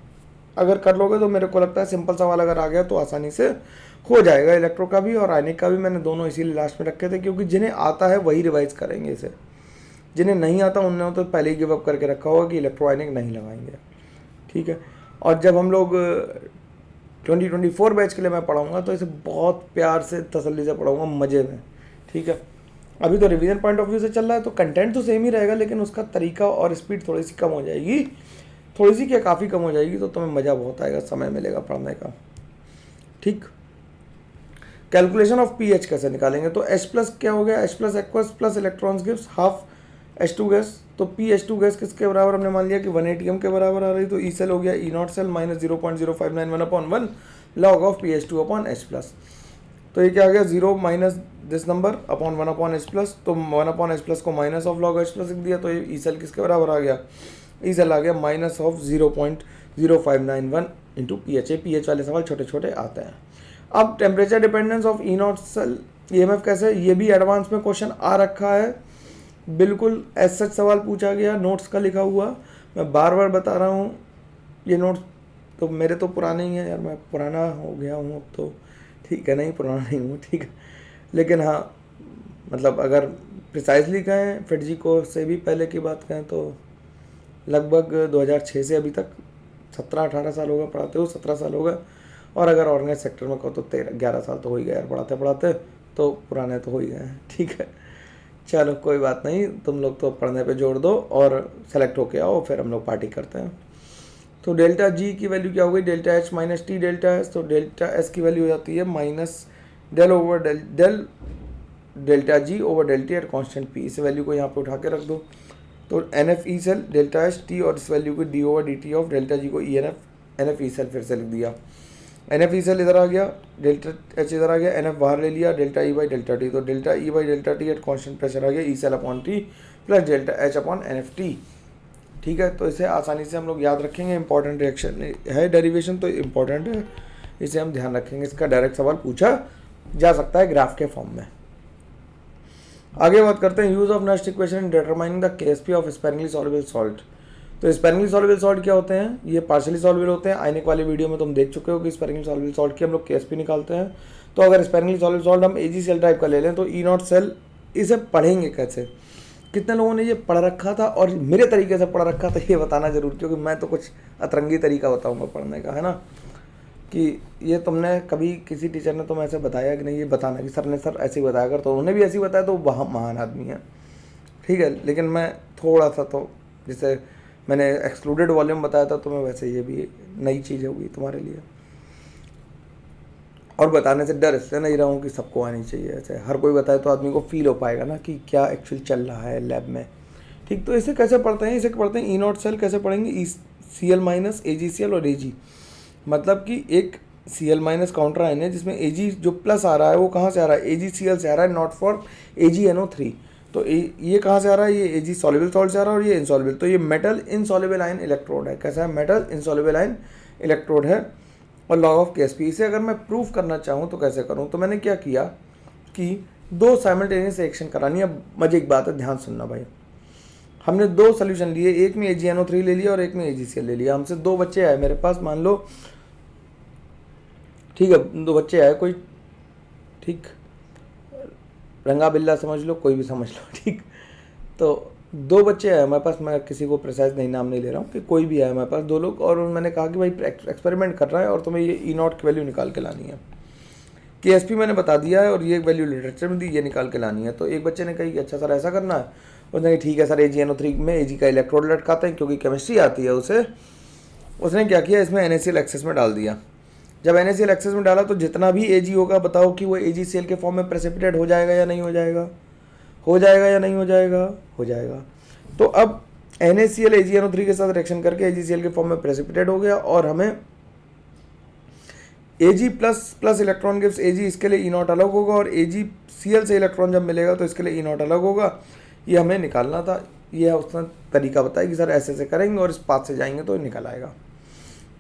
अगर कर लोगे तो मेरे को लगता है सिंपल सवाल अगर आ गया तो आसानी से हो जाएगा। इलेक्ट्रो का भी और आयनिक का भी मैंने दोनों इसीलिए लास्ट में रखे थे, क्योंकि जिन्हें आता है वही रिवाइज करेंगे इसे, जिन्हें नहीं आता उन्होंने तो पहले ही गिव अप करके रखा होगा कि इलेक्ट्रो आयनिक नहीं लगाएंगे। ठीक है। और जब हम लोग 2024 बैच के लिए मैं पढ़ाऊँगा तो इसे बहुत प्यार से तसल्ली से पढ़ाऊँगा, मज़े में। ठीक है। अभी तो रिवीजन पॉइंट ऑफ व्यू से चल रहा है तो कंटेंट तो सेम ही रहेगा, लेकिन उसका तरीका और स्पीड थोड़ी सी कम हो जाएगी, थोड़ी सी क्या काफ़ी कम हो जाएगी, तो तुम्हें मज़ा बहुत आएगा, समय मिलेगा पढ़ने का। ठीक। कैलकुलेशन ऑफ पीएच कैसे निकालेंगे, तो H+ क्या हो गया, H+ aqueous plus electrons gives half H2 gas. तो PH2 गैस किसके बराबर हमने मान लिया कि 180 m के बराबर आ रही, तो ई सेल हो गया E naught cell minus 0.0591/1 log of PH2 upon H+। तो ये क्या आ गया, 0 minus this number upon 1/H+। तो 1/H+ को माइनस ऑफ लॉग H+ लिख दिया, तो ये ई सेल किसके बराबर आ गया, ई सेल आ गया minus of 0.0591 into pH. PH वाले सवाल छोटे छोटे आते हैं। अब temperature dependence of E naught cell EMF कैसे, ये भी एडवांस में क्वेश्चन आ रखा है, बिल्कुल एज सच सवाल पूछा गया, नोट्स का लिखा हुआ। मैं बार बार बता रहा हूँ, ये नोट्स तो मेरे तो पुराने ही हैं यार, मैं पुराना हो गया हूँ अब तो। ठीक है, नहीं पुराना नहीं हूँ, ठीक है, लेकिन हाँ मतलब अगर प्रिसाइजली कहें फिटजी को से भी पहले की बात कहें तो लगभग 2006 से अभी तक 17-18 साल हो गए पढ़ाते हो, 17 साल हो गए। और अगर ऑर्गेनाइज सेक्टर में कहो तो 13-11 साल तो हो ही गए यार पढ़ाते पढ़ाते, तो पुराने तो हो ही गए हैं। ठीक है, चलो कोई बात नहीं, तुम लोग तो पढ़ने पे जोड़ दो और सेलेक्ट होके आओ, फिर हम लोग पार्टी करते हैं। तो डेल्टा जी की वैल्यू क्या हो गई, delta H minus T delta S. तो डेल्टा एस की वैल्यू हो जाती है minus del over del delta G over delta at constant P. इस वैल्यू को यहाँ पे उठा के रख दो। तो N F E cell delta H T, और इस वैल्यू को D over D T of delta G को E N F E cell फिर से लिख दिया। एन एफ ई सेल इधर आ गया, डेल्टा एच इधर आ गया, एन एफ बाहर ले लिया, delta E by delta T. तो delta E by delta T at constant pressure आ गया E cell upon T plus delta H upon N F T. ठीक है, तो इसे आसानी से हम लोग याद रखेंगे। इंपॉर्टेंट रिएक्शन है, डेरिवेशन तो इंपॉर्टेंट है, इसे हम ध्यान रखेंगे। इसका डायरेक्ट सवाल पूछा जा सकता है ग्राफ के फॉर्म में। आगे बात करते हैं use of Nernst equation in determining the Ksp of sparingly soluble salt. तो स्पेरिंगली सॉल्युबल सॉल्ट क्या होते हैं, ये पार्शियली सॉल्युबल होते हैं। आयनिक वाली वीडियो में तुम देख चुके हो कि स्पेरिंगली सॉल्युबल सॉल्ट की हम लोग केएसपी निकालते हैं। तो अगर स्पेरिंगली सॉल्युबल सॉल्ट हम एजी सेल टाइप का ले लें तो ई नॉट सेल, इसे पढ़ेंगे कैसे, कितने लोगों ने ये पढ़ रखा था और मेरे तरीके से पढ़ रखा था ये बताना जरूर, क्योंकि मैं तो कुछ अतरंगी तरीका बताऊँगा पढ़ने का, है ना। कि ये तुमने कभी किसी टीचर ने तुम्हें ऐसे बताया कि नहीं, ये बताना कि सर ने सर ऐसे ही बताया कर, तो उन्होंने भी ऐसे ही बताया, तो वह महान आदमी है। ठीक है, लेकिन मैं थोड़ा सा तो जैसे मैंने एक्सक्लूडेड वॉल्यूम बताया था तुम्हें, वैसे ये भी नई चीज़ होगी तुम्हारे लिए। और बताने से डर इसलिए नहीं रहा हूँ कि सबको आनी चाहिए, ऐसे हर कोई बताए तो आदमी को फील हो पाएगा ना कि क्या एक्चुअल चल रहा है लैब में। ठीक, तो इसे कैसे पढ़ते हैं, इसे पढ़ते हैं ई नॉट सेल कैसे पढ़ेंगे, ई सी एल माइनस ए जी सी एल और ए जी। मतलब कि एक Cl माइनस काउंटर आयन है जिसमें Ag जो प्लस आ रहा है वो कहाँ से आ रहा है, AgCl से आ रहा है, नॉट फॉर AgNO3। तो ये कहाँ से आ रहा है, ये Ag सॉल्युबल सॉल्ट से आ रहा है और ये इनसॉल्युबल। तो ये मेटल इनसॉल्युबल आयन इलेक्ट्रोड है। कैसा है, मेटल इनसॉल्युबल आयन इलेक्ट्रोड है। और लॉ ऑफ केएसपी, इसे अगर मैं प्रूफ करना चाहूँ तो कैसे करूँ, तो मैंने क्या किया कि दो साइमल्टेनियस रिएक्शन करानी है। मजे की बात है, ध्यान सुनना भाई। हमने दो सोल्यूशन लिए, एक में AgNO3 ले लिया और एक में AgCl ले लिया। हमसे दो बच्चे आए मेरे पास, मान लो ठीक है, दो बच्चे आए कोई, ठीक रंगा बिल्ला समझ लो, कोई भी समझ लो, ठीक। तो दो बच्चे आए हमारे पास, मैं किसी को प्रिसाइज नहीं नाम नहीं ले रहा हूँ कि कोई भी आया हमारे पास, दो लोग, और मैंने कहा कि भाई एक्सपेरिमेंट कर रहा है और तुम्हें ये ई नॉट की वैल्यू निकाल के लानी है। KSP मैंने बता दिया है और ये वैल्यू लिटरेचर में दी, ये निकाल के लानी है। तो एक बच्चे ने कहा कि अच्छा सर ऐसा करना है, उसने कहा ठीक है सर, AgNO3 में Ag का इलेक्ट्रोड लटकाते हैं क्योंकि केमिस्ट्री आती है उसे। उसने क्या किया, इसमें NaCl एक्सेस में डाल दिया। जब NaCl एक्सेस में डाला तो जितना भी Ag होगा बताओ कि वो AgCl के फॉर्म में प्रेसिपिटेट हो जाएगा या नहीं हो जाएगा, हो जाएगा या नहीं हो जाएगा, हो जाएगा। तो अब NaCl AgNO3 के साथ रिएक्शन करके AgCl के फॉर्म में प्रेसिपिटेट हो गया और हमें Ag plus electron gives Ag, इसके लिए ई नॉट अलग होगा, और AgCl से इलेक्ट्रॉन जब मिलेगा तो इसके लिए ई नॉट अलग होगा। ये हमें निकालना था, ये उसने तरीका बताया कि सर ऐसे ऐसे करेंगे और इस पाथ से जाएंगे तो निकल आएगा।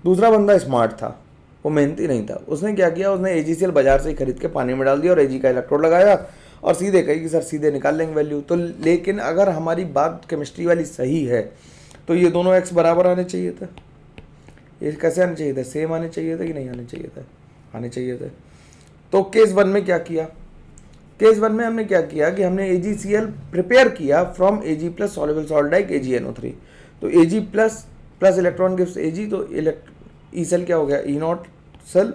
दूसरा बंदा स्मार्ट था, वो मेहनती नहीं था। उसने क्या किया, उसने AgCl बाजार से ही खरीद के पानी में डाल दिया और Ag का इलेक्ट्रोड लगाया और सीधे कही कि सर सीधे निकाल लेंगे वैल्यू। तो लेकिन अगर हमारी बात केमिस्ट्री वाली सही है तो ये दोनों x बराबर आने चाहिए थे। ये कैसे आने चाहिए थे, सेम आने चाहिए थे कि नहीं आने चाहिए थे, आने चाहिए थे। तो केस 1 में क्या किया, केस 1 में हमने क्या किया कि हमने AgCl प्रिपेयर किया from Ag plus soluble salt like AgNO3। तो Ag plus electron gives Ag, तो ई सेल क्या हो गया, E naught cell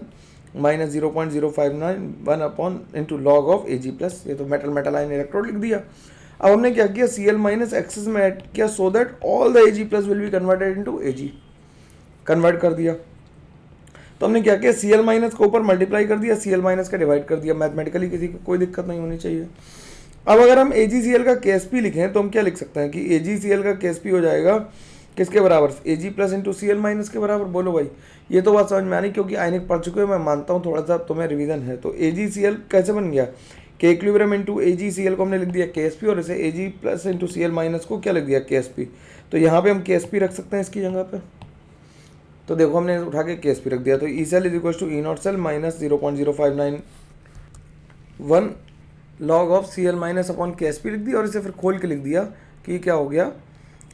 minus 0.0591 upon into log of Ag plus, ये तो मेटल आयन इलेक्ट्रोड लिख दिया। अब हमने क्या किया, Cl माइनस एक्सेस में ऐड किया so that all the Ag plus will be converted into Ag, convert कर दिया। तो हमने क्या किया, Cl माइनस को ऊपर मल्टीप्लाई कर दिया, Cl माइनस का डिवाइड कर दिया। मैथमेटिकली किसी को कोई दिक्कत नहीं होनी चाहिए। अब अगर हम AgCl का KSP लिखें तो हम क्या लिख सकते हैं कि AgCl का KSP हो जाएगा किसके बराबर, Ag plus into Cl minus के बराबर। बोलो भाई, ये तो बात समझ में आनी, क्योंकि आयनिक पढ़ चुके हो, मैं मानता हूँ थोड़ा सा तुम्हें रिवीजन है। तो AgCl कैसे बन गया, K इक्विलिब्रियम इंटू AgCl को हमने लिख दिया KSP, और इसे Ag plus into Cl minus को क्या लिख दिया, KSP। तो यहाँ पे हम KSP रख सकते हैं इसकी जगह पे। तो देखो हमने उठा के KSP रख दिया। तो E cell is equal to E naught cell minus 0.0591 log of Cl minus upon KSP लिख दिया, और इसे फिर खोल के लिख दिया कि क्या हो गया,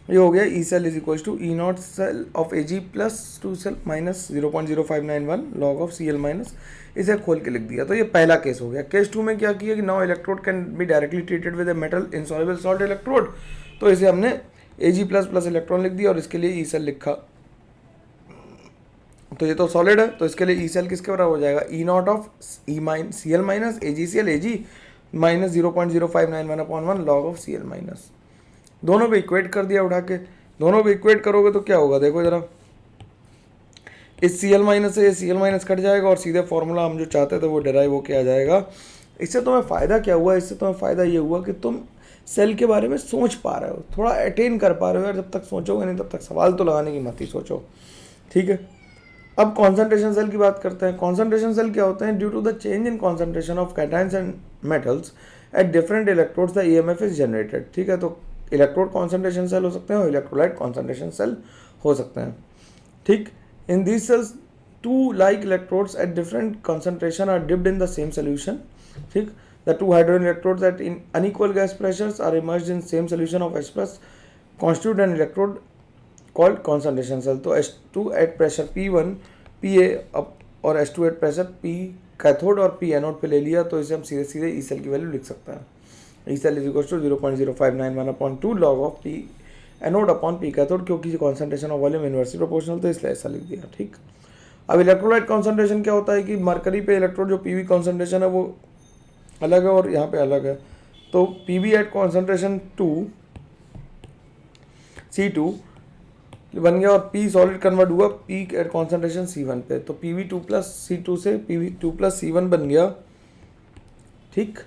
ये हो गया E cell is equal to E naught cell of Ag plus 2 cell minus 0.0591 log of Cl minus, इसे खोल के लिख दिया। तो ये पहला केस हो गया। केस 2 में क्या किया कि now electrode can be directly treated with a metal insoluble salt electrode. तो इसे हमने Ag प्लस प्लस इलेक्ट्रॉन लिख दिया और इसके लिए ई सेल लिखा। तो ये तो सॉलिड है, तो इसके लिए ई सेल किसके बराबर हो जाएगा, E naught of Cl minus AgCl Ag minus 0.0591 upon 1 log of Cl minus. दोनों पे इक्वेट कर दिया उठा के। दोनों पे इक्वेट करोगे तो क्या होगा, देखो जरा, इस Cl माइनस से ये Cl माइनस कट जाएगा और सीधे फॉर्मूला हम जो चाहते थे वो डिराइव होके आ जाएगा। इससे तुम्हें फ़ायदा क्या हुआ, इससे तुम्हें फ़ायदा ये हुआ कि तुम सेल के बारे में सोच पा रहे हो, थोड़ा अटेन कर पा रहे हो यार। जब तक सोचोगे नहीं तब तक सवाल तो लगाने की मत ही सोचो, ठीक है। अब कॉन्सेंट्रेशन सेल की बात करते हैं। कॉन्सेंट्रेशन सेल क्या होते हैं, due to the change in concentration of cations and metals at different electrodes the EMF is generated, ठीक है। तो इलेक्ट्रोड कॉन्सेंट्रेशन सेल हो सकते हैं और इलेक्ट्रोलाइट कॉन्सेंट्रेशन सेल हो सकते हैं, ठीक। In these cells two like electrodes at different concentration are dipped in the same solution, ठीक। The two hydrogen electrodes at in unequal gas pressures are emerged in same solution of H plus constitute an electrode called concentration cell। तो H2 at pressure P1 Pa और H2 at pressure P cathode और P anode पे ले लिया, तो इसे हम सीधे सीधे ई सेल की वैल्यू लिख सकते हैं। E cell is equal to 0.0591 upon 2 log of P anode upon P cathode, क्योंकि concentration of volume inversely proportional तो इसलिए ऐसा लिख दिया, ठीक। अब इलेक्ट्रोलाइट कॉन्सेंट्रेशन क्या होता है कि मरकरी पे इलेक्ट्रोड जो PV कॉन्सेंट्रेशन है वो अलग है और यहाँ पे अलग है। तो PV एट कॉन्सेंट्रेशन 2 C2 बन गया और P सॉलिड कन्वर्ट हुआ P एट कॉन्सेंट्रेशन C1 पे। तो PV2 प्लस C2 से PV2 प्लस C1 बन गया, ठीक।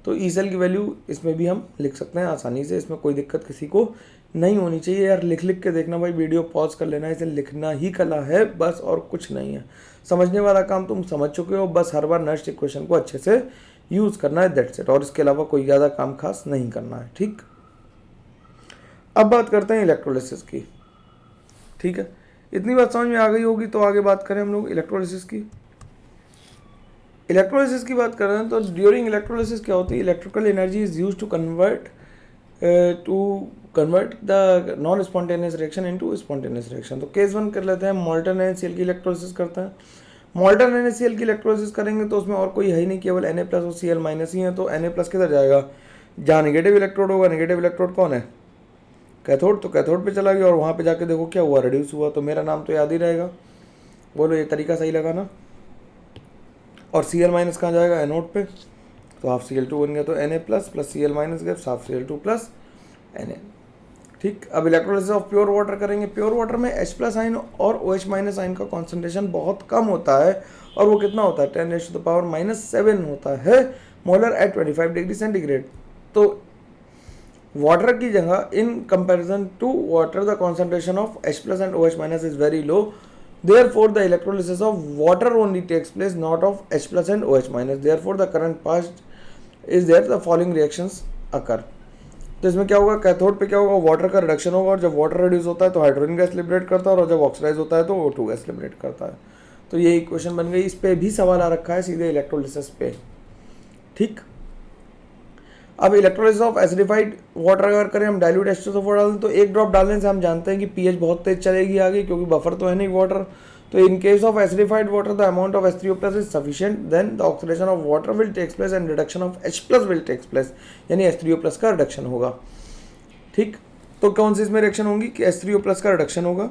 तो ई सेल की वैल्यू इसमें भी हम लिख सकते हैं आसानी से, इसमें कोई दिक्कत किसी को नहीं होनी चाहिए यार। लिख लिख के देखना भाई, वीडियो पॉज कर लेना, इसे लिखना ही कला है बस, और कुछ नहीं है। समझने वाला काम तुम समझ चुके हो, बस हर बार नेक्स्ट इक्वेशन को अच्छे से यूज़ करना है, दैट्स इट। और इसके अलावा कोई ज़्यादा काम खास नहीं करना है, ठीक। अब बात करते हैं इलेक्ट्रोलिसिस की, ठीक है। इतनी बात समझ में आ गई होगी, तो आगे बात करें हम लोग इलेक्ट्रोलिसिस की। इलेक्ट्रोलिसिस की बात कर रहे हैं तो ड्यूरिंग इलेक्ट्रोलिसिस क्या होती है, electrical energy is used to convert the non spontaneous reaction into spontaneous reaction. तो केस 1 कर लेते हैं, मॉल्टन NaCl की इलेक्ट्रोलिसिस करते हैं। मॉल्टन NaCl की इलेक्ट्रोलिसिस करेंगे तो उसमें और कोई है ही नहीं, केवल Na प्लस और Cl माइनस ही है। तो Na प्लस किधर जाएगा, जहाँ नेगेटिव इलेक्ट्रोड होगा, नेगेटिव इलेक्ट्रोड कौन है, कैथोड, तो कैथोड पे चला गया और वहाँ पे जाके देखो क्या हुआ, रिड्यूस हुआ। तो मेरा नाम तो याद ही रहेगा, बोलो ये तरीका सही लगा ना। और Cl माइनस कहाँ जाएगा, एनोड पे, तो हाफ Cl2 बन गया, तो Na plus plus Cl minus gives half Cl2 plus Na। ठीक, अब इलेक्ट्रोलिसिस ऑफ प्योर वाटर करेंगे। प्योर वाटर में H प्लस आइन और OH माइनस आइन का कॉन्सेंट्रेशन बहुत कम होता है, और वो कितना होता है, 10⁻⁻⁷ होता है मोलर एट 25 डिग्री सेंटीग्रेड। तो वाटर की जगह in comparison to water the concentration of H plus and OH minus is very low, therefore the electrolysis of water only takes place, not of H plus and OH minus, therefore the current passed is there, the following reactions occur। तो इसमें क्या होगा, cathode पे क्या होगा, water का reduction होगा, और जब वाटर रिड्यूस होता है तो हाइड्रोजन गैस लिबरेट करता है, और जब ऑक्सीडाइज होता है तो O2 गैस लिबरेट करता है। तो ये इक्वेशन बन गई। इस पे भी सवाल आ रखा है सीधे इलेक्ट्रोलिसिस पे। ठीक, अब इलेक्ट्रोलिसिस ऑफ एसिडिफाइड वाटर अगर करें हम, डाइल्यूट H2SO4 डालें तो एक ड्रॉप डालने से हम जानते हैं कि पीएच बहुत तेज चलेगी आगे, क्योंकि बफर तो है नहीं वाटर। तो in case of acidified water the amount of H3O+ is sufficient, then the oxidation of water will takes place and reduction of H+ will takes place, यानी H3O+ का रिडक्शन होगा। ठीक, तो कौन सी इसमें रिएक्शन होगी कि H3O+ का रिडक्शन होगा,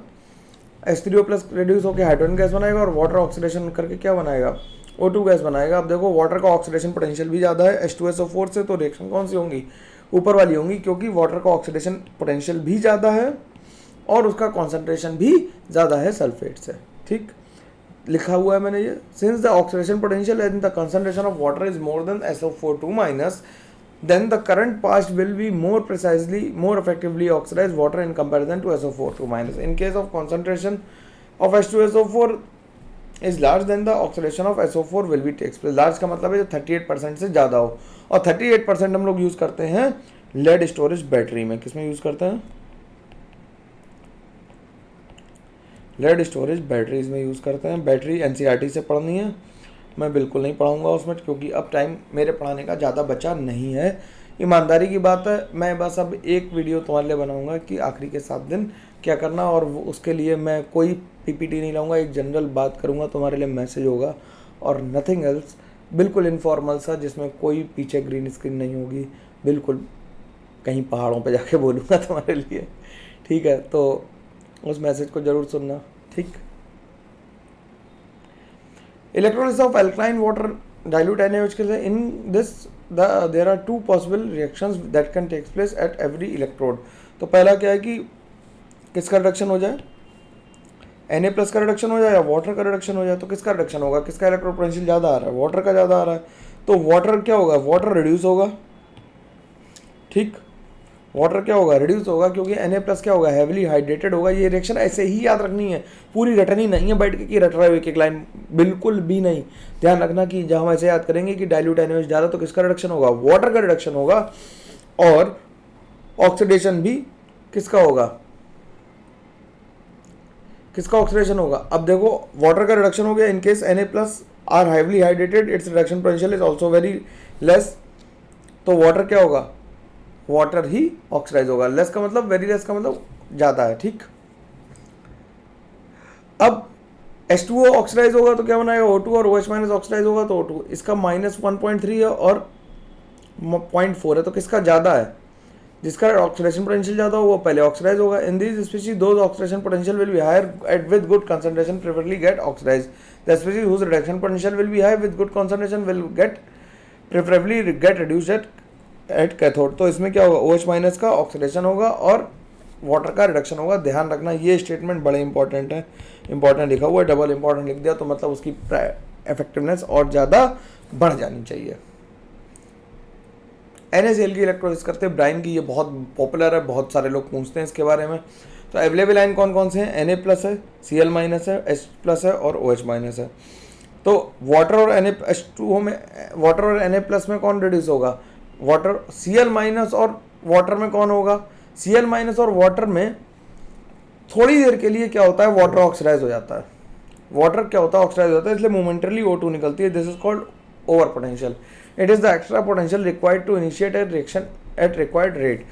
H3O+ रिड्यूस होकर हाइड्रोजन गैस बनाएगा, और वाटर ऑक्सीडेशन करके क्या बनाएगा, O2 गैस बनाएगा। अब देखो वाटर का ऑक्सीडेशन पोटेंशियल भी ज़्यादा है H2SO4 से, तो रिएक्शन कौन सी होंगी, ऊपर वाली होंगी, क्योंकि वाटर का ऑक्सीडेशन पोटेंशियल भी ज़्यादा है और उसका कॉन्सेंट्रेशन भी ज़्यादा है सल्फेट से। ठीक, लिखा हुआ है मैंने ये, since the oxidation potential and the concentration of water is more than SO4 minus, then the current passed will be more effectively oxidize water in comparison to SO4 minus. In case of concentration of H2SO4 is large, then the oxidation of SO4 will be takes place. Large का मतलब है जो 38% से ज़्यादा हो, और 38% हम लोग यूज़ करते हैं लेड स्टोरेज बैटरी में। किसमें यूज़ करते हैं, लेड स्टोरेज बैटरीज में यूज़ करते हैं। बैटरी NCERT से पढ़नी है, मैं बिल्कुल नहीं पढ़ाऊंगा उसमें, क्योंकि अब टाइम मेरे पढ़ाने का ज़्यादा बचा नहीं है। ईमानदारी की बात है, मैं बस अब एक वीडियो तुम्हारे लिए बनाऊंगा कि आखिरी के 7 दिन क्या करना, और उसके लिए मैं कोई PPT नहीं लाऊंगा, एक जनरल बात करूंगा, तुम्हारे लिए मैसेज होगा और नथिंग एल्स, बिल्कुल इनफॉर्मल सा, जिसमें कोई पीछे ग्रीन स्क्रीन नहीं होगी, बिल्कुल कहीं पहाड़ों पर जाके बोलूँगा तुम्हारे लिए। ठीक है, तो उस मैसेज को ज़रूर सुनना। ठीक, electrolysis of alkaline water dilute NaOH के लिए, in this there are 2 possible reactions that can take place at every electrode। तो पहला क्या है कि किसका रिडक्शन हो जाए, Na+ का रिडक्शन हो जाए या वाटर का रिडक्शन हो जाए। तो किसका रिडक्शन होगा, किसका इलेक्ट्रोड पोटेंशियल ज़्यादा आ रहा है, वाटर का ज़्यादा आ रहा है, तो वाटर क्या होगा, वाटर रिड्यूस होगा। ठीक, वाटर क्या होगा, रिड्यूस होगा, क्योंकि Na+ क्या होगा, हैवीली हाइड्रेटेड होगा। ये रिएक्शन ऐसे ही याद रखनी है, पूरी रटनी नहीं है बैठ के कि रट रहा है एक लाइन, बिल्कुल भी नहीं। ध्यान रखना कि जब हम ऐसे याद करेंगे कि डाइल्यूट NaOH डाला तो किसका रिडक्शन होगा, वाटर का रिडक्शन होगा, और ऑक्सीडेशन भी किसका होगा, किसका ऑक्सीडेशन होगा। अब देखो वाटर का रिडक्शन हो गया, in case Na+ are heavily hydrated, its reduction potential is also very less, तो वाटर क्या होगा, वाटर ही ऑक्सीडाइज होगा। लेस का मतलब, वेरी लेस का मतलब ज़्यादा है। ठीक, अब H2O ऑक्सीडाइज होगा तो क्या बनाएगा, O2, और OH माइनस ऑक्सीडाइज होगा तो O2। इसका -1.3 है और 0.4 है, तो किसका ज़्यादा है, जिसका ऑक्सीडेशन पोटेंशियल ज़्यादा हो वो पहले ऑक्सीडाइज होगा। In this species those oxidation potential will be higher at with good concentration preferably get oxidise, the species whose reduction potential will be high with good concentration will get preferably get reduced at cathode. तो इसमें क्या होगा, OH minus का oxidation होगा और water का reduction होगा। ध्यान रखना, ये स्टेटमेंट बड़े इंपॉर्टेंट है, इंपॉर्टेंट लिखा हुआ है, डबल इंपॉर्टेंट लिख दिया तो मतलब उसकी इफेक्टिवनेस और ज़्यादा बढ़ जानी चाहिए। NaCl की इलेक्ट्रोलिसिस करते हैं ब्राइन की, ये बहुत पॉपुलर है, बहुत सारे लोग पूछते हैं इसके बारे में। तो अवेलेबल आयन कौन कौन से हैं, Na+ है, Cl- है, H+ है और OH- है। तो वाटर और H2O में, वाटर और Na+ में कौन रिड्यूस होगा, वाटर। Cl- और वाटर में कौन होगा, Cl- और वाटर में थोड़ी देर के लिए क्या होता है, वाटर ऑक्सीडाइज हो जाता है। वाटर क्या होता है, ऑक्सीडाइज होता है, इसलिए मोमेंटरली O2 निकलती है। This is called over potential. It is the extra potential required to initiate a reaction at required rate.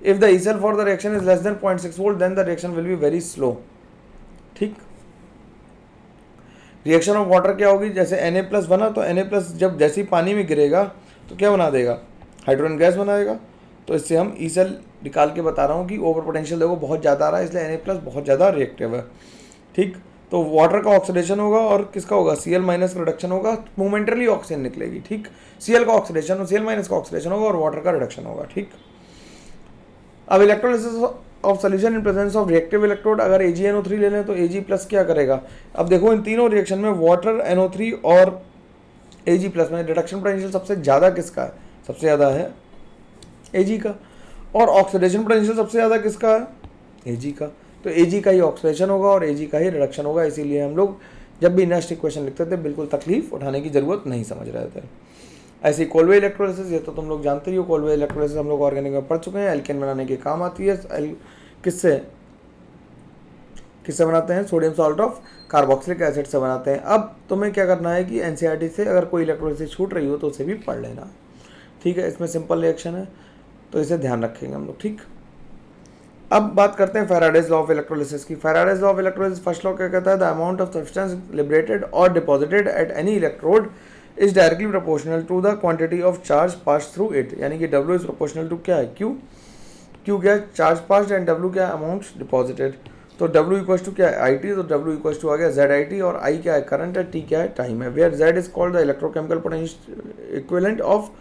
If the ECL for the reaction is less than 0.6 volt then the reaction will be very slow. ठीक, reaction of water क्या होगी, जैसे Na+ बना तो Na+ जब जैसे ही पानी में गिरेगा तो क्या बना देगा, हाइड्रोजन गैस बनाएगा। तो इससे हम ECL निकाल के बता रहा हूँ कि ओवर पोटेंशियल देखो बहुत ज़्यादा आ रहा है, इसलिए Na+ बहुत ज़्यादा रिएक्टिव है। ठीक, तो वाटर का ऑक्सीडेशन होगा और किसका होगा, Cl- का रिडक्शन होगा, मोमेंटरली ऑक्सीजन निकलेगी। ठीक, Cl का ऑक्सीडेशन और Cl- का ऑक्सीडेशन होगा और वाटर का रिडक्शन होगा। ठीक, अब electrolysis of solution in presence of reactive electrode, अगर AgNO3 ले लें तो Ag+ क्या करेगा। अब देखो इन तीनों रिएक्शन में वाटर, NO3 और Ag+ में रिडक्शन पोटेंशियल सबसे ज़्यादा किसका है, सबसे ज़्यादा है Ag का, और ऑक्सीडेशन पोटेंशियल सबसे ज़्यादा किसका है, Ag का। तो Ag का ही ऑक्सीडेशन होगा और Ag का ही रिडक्शन होगा, इसीलिए हम लोग जब भी नेक्स्ट इक्वेशन लिखते थे बिल्कुल तकलीफ उठाने की ज़रूरत नहीं समझ रहे थे। ऐसी कोलवे इलेक्ट्रोलिसिस, ये तो तुम लोग जानते ही हो, कोलवे इलेक्ट्रोलिसिस हम लोग ऑर्गेनिक में पढ़ चुके हैं, एल्केन बनाने के काम आती है। किससे किससे बनाते हैं, sodium salt of carboxylic acid से बनाते हैं। अब तुम्हें क्या करना है कि एनसीईआरटी से अगर कोई इलेक्ट्रोलिसिस छूट रही हो तो उसे भी पढ़ लेना। ठीक है, इसमें सिंपल रिएक्शन है तो इसे ध्यान रखेंगे हम लोग। ठीक, अब बात करते हैं फैराडेज लॉ ऑफ इलेक्ट्रोलिसिस की। Faraday's law of electrolysis first law क्या कहता है, the amount of substance liberated और deposited at any electrode is directly proportional to the quantity of charge pass through it, यानी कि W इज प्रोपोर्शनल टू क्या है, Q। Q क्या है, चार्ज पास्ड, एंड W क्या है, अमाउंट डिपॉजिटेड। तो W इक्वल टू क्या है, IT, तो W इक्वल टू आ गया ZIT, और I क्या है, करंट है, T क्या है, टाइम है। Where Z is called the electrochemical potential equivalent of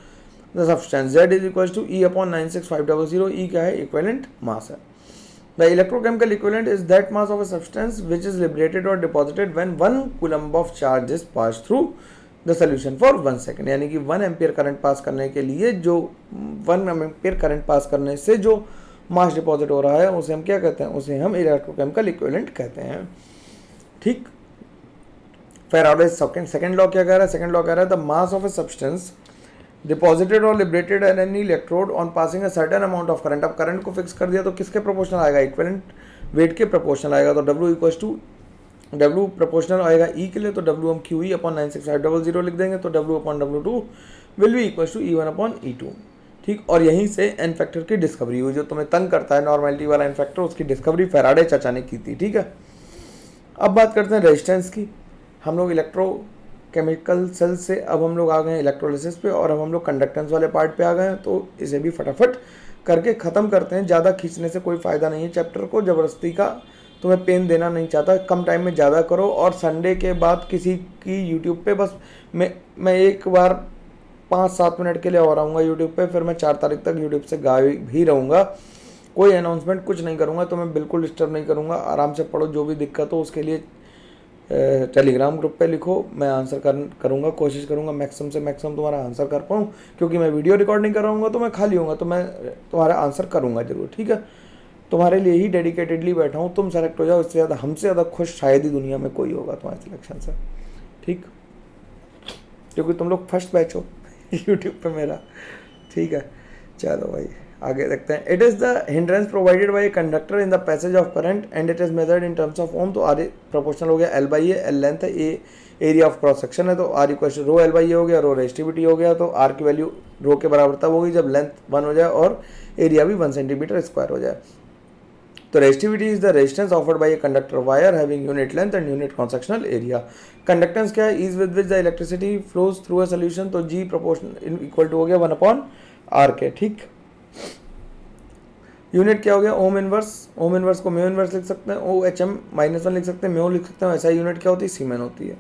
the substance, Z is equal to E/96500, E क्या है, इक्विवेलेंट मास है। The electrochemical equivalent is that mass of a substance which is liberated or deposited when 1 coulomb of charge is passed through the solution for 1 second, यानी कि 1 ampere current pass करने के लिए जो 1 ampere current pass करने से जो मास deposit हो रहा है उसे हम क्या कहते हैं, उसे हम इलेक्ट्रोकेमिकल इक्विवेलेंट कहते हैं। ठीक, फैराडेज सेकंड लॉ क्या कह रहा है, सेकंड लॉ कह रहा है the mass of a substance deposited और liberated an any electrode on passing a certain amount of current. अब करंट को फिक्स कर दिया तो किसके प्रोपोर्शनल आएगा, इक्विवेलेंट वेट के प्रोपोर्शनल आएगा। तो W प्रोपोर्शनल आएगा E के लिए, तो W हम QE/96500 लिख देंगे, तो W/W2 will be equal to E1/E2। ठीक, और यहीं से एन फैक्टर की डिस्कवरी हुई, जो तुम्हें तंग करता है नॉर्मेलिटी वाला एन फैक्टर, उसकी डिस्कवरी फैराडे चाचा ने की थी। ठीक है, अब बात करते हैं रेजिस्टेंस की। हम लोग इलेक्ट्रोकेमिकल सेल से अब हम लोग आ गए हैं इलेक्ट्रोलिसिस पे, और अब हम लोग कंडक्टेंस वाले पार्ट पे आ गए हैं, तो इसे भी फटाफट करके ख़त्म करते हैं। ज़्यादा खींचने से कोई फ़ायदा नहीं है चैप्टर को, ज़बरदस्ती का तुम्हें पेन देना नहीं चाहता, कम टाइम में ज़्यादा करो। और संडे के बाद किसी की यूट्यूब पे बस मैं एक बार 5-7 मिनट के लिए और आऊँगा यूट्यूब पे, फिर मैं 4 तारीख तक यूट्यूब से गायब भी रहूँगा। कोई अनाउंसमेंट कुछ नहीं करूँगा, तो मैं बिल्कुल डिस्टर्ब नहीं करूँगा। आराम से पढ़ो, जो भी दिक्कत हो उसके लिए टेलीग्राम ग्रुप पे लिखो, मैं आंसर करूँगा, कोशिश करूँगा मैक्सिमम से मैक्सिमम तुम्हारा आंसर कर पाऊँ, क्योंकि मैं वीडियो रिकॉर्ड नहीं कर रहा हूँ तो मैं खाली होऊंगा, तो मैं तुम्हारा आंसर करूँगा ज़रूर। ठीक है, तुम्हारे लिए ही डेडिकेटेडली बैठा हूँ, तुम सेलेक्ट हो जाओ, इससे ज़्यादा हमसे ज़्यादा खुश शायद ही दुनिया में कोई होगा तुम्हारे सिलेक्शन से। ठीक, क्योंकि तुम लोग फर्स्ट बैच हो यूट्यूब पे मेरा। ठीक है, चलो भाई आगे देखते हैं। It is the hindrance provided by a conductor in the passage of current and it is measured in terms of ohm. तो आर प्रोपोर्शनल हो गया L/A, L लेंथ है, A area of cross section है, तो R equal to ρL/A हो गया, रो resistivity हो गया। तो R की वैल्यू रो के बराबर तब होगी जब लेंथ 1 हो जाए और एरिया भी 1 सेंटीमीटर स्क्वायर हो जाए। तो resistivity is the resistance offered by a conductor wire having unit length and unit cross sectional area. Conductance क्या है, is with which the electricity flows through a solution. तो G प्रोपोर्शनल इक्वल टू हो गया 1/R के। ठीक, unit क्या हो गया, ओम इनवर्स। ओम इनवर्स को म्यू इनवर्स लिख सकते हैं, OHM-1 लिख सकते हैं, म्यू लिख सकते हैं। ऐसा यूनिट क्या होती है, सीमेन होती है।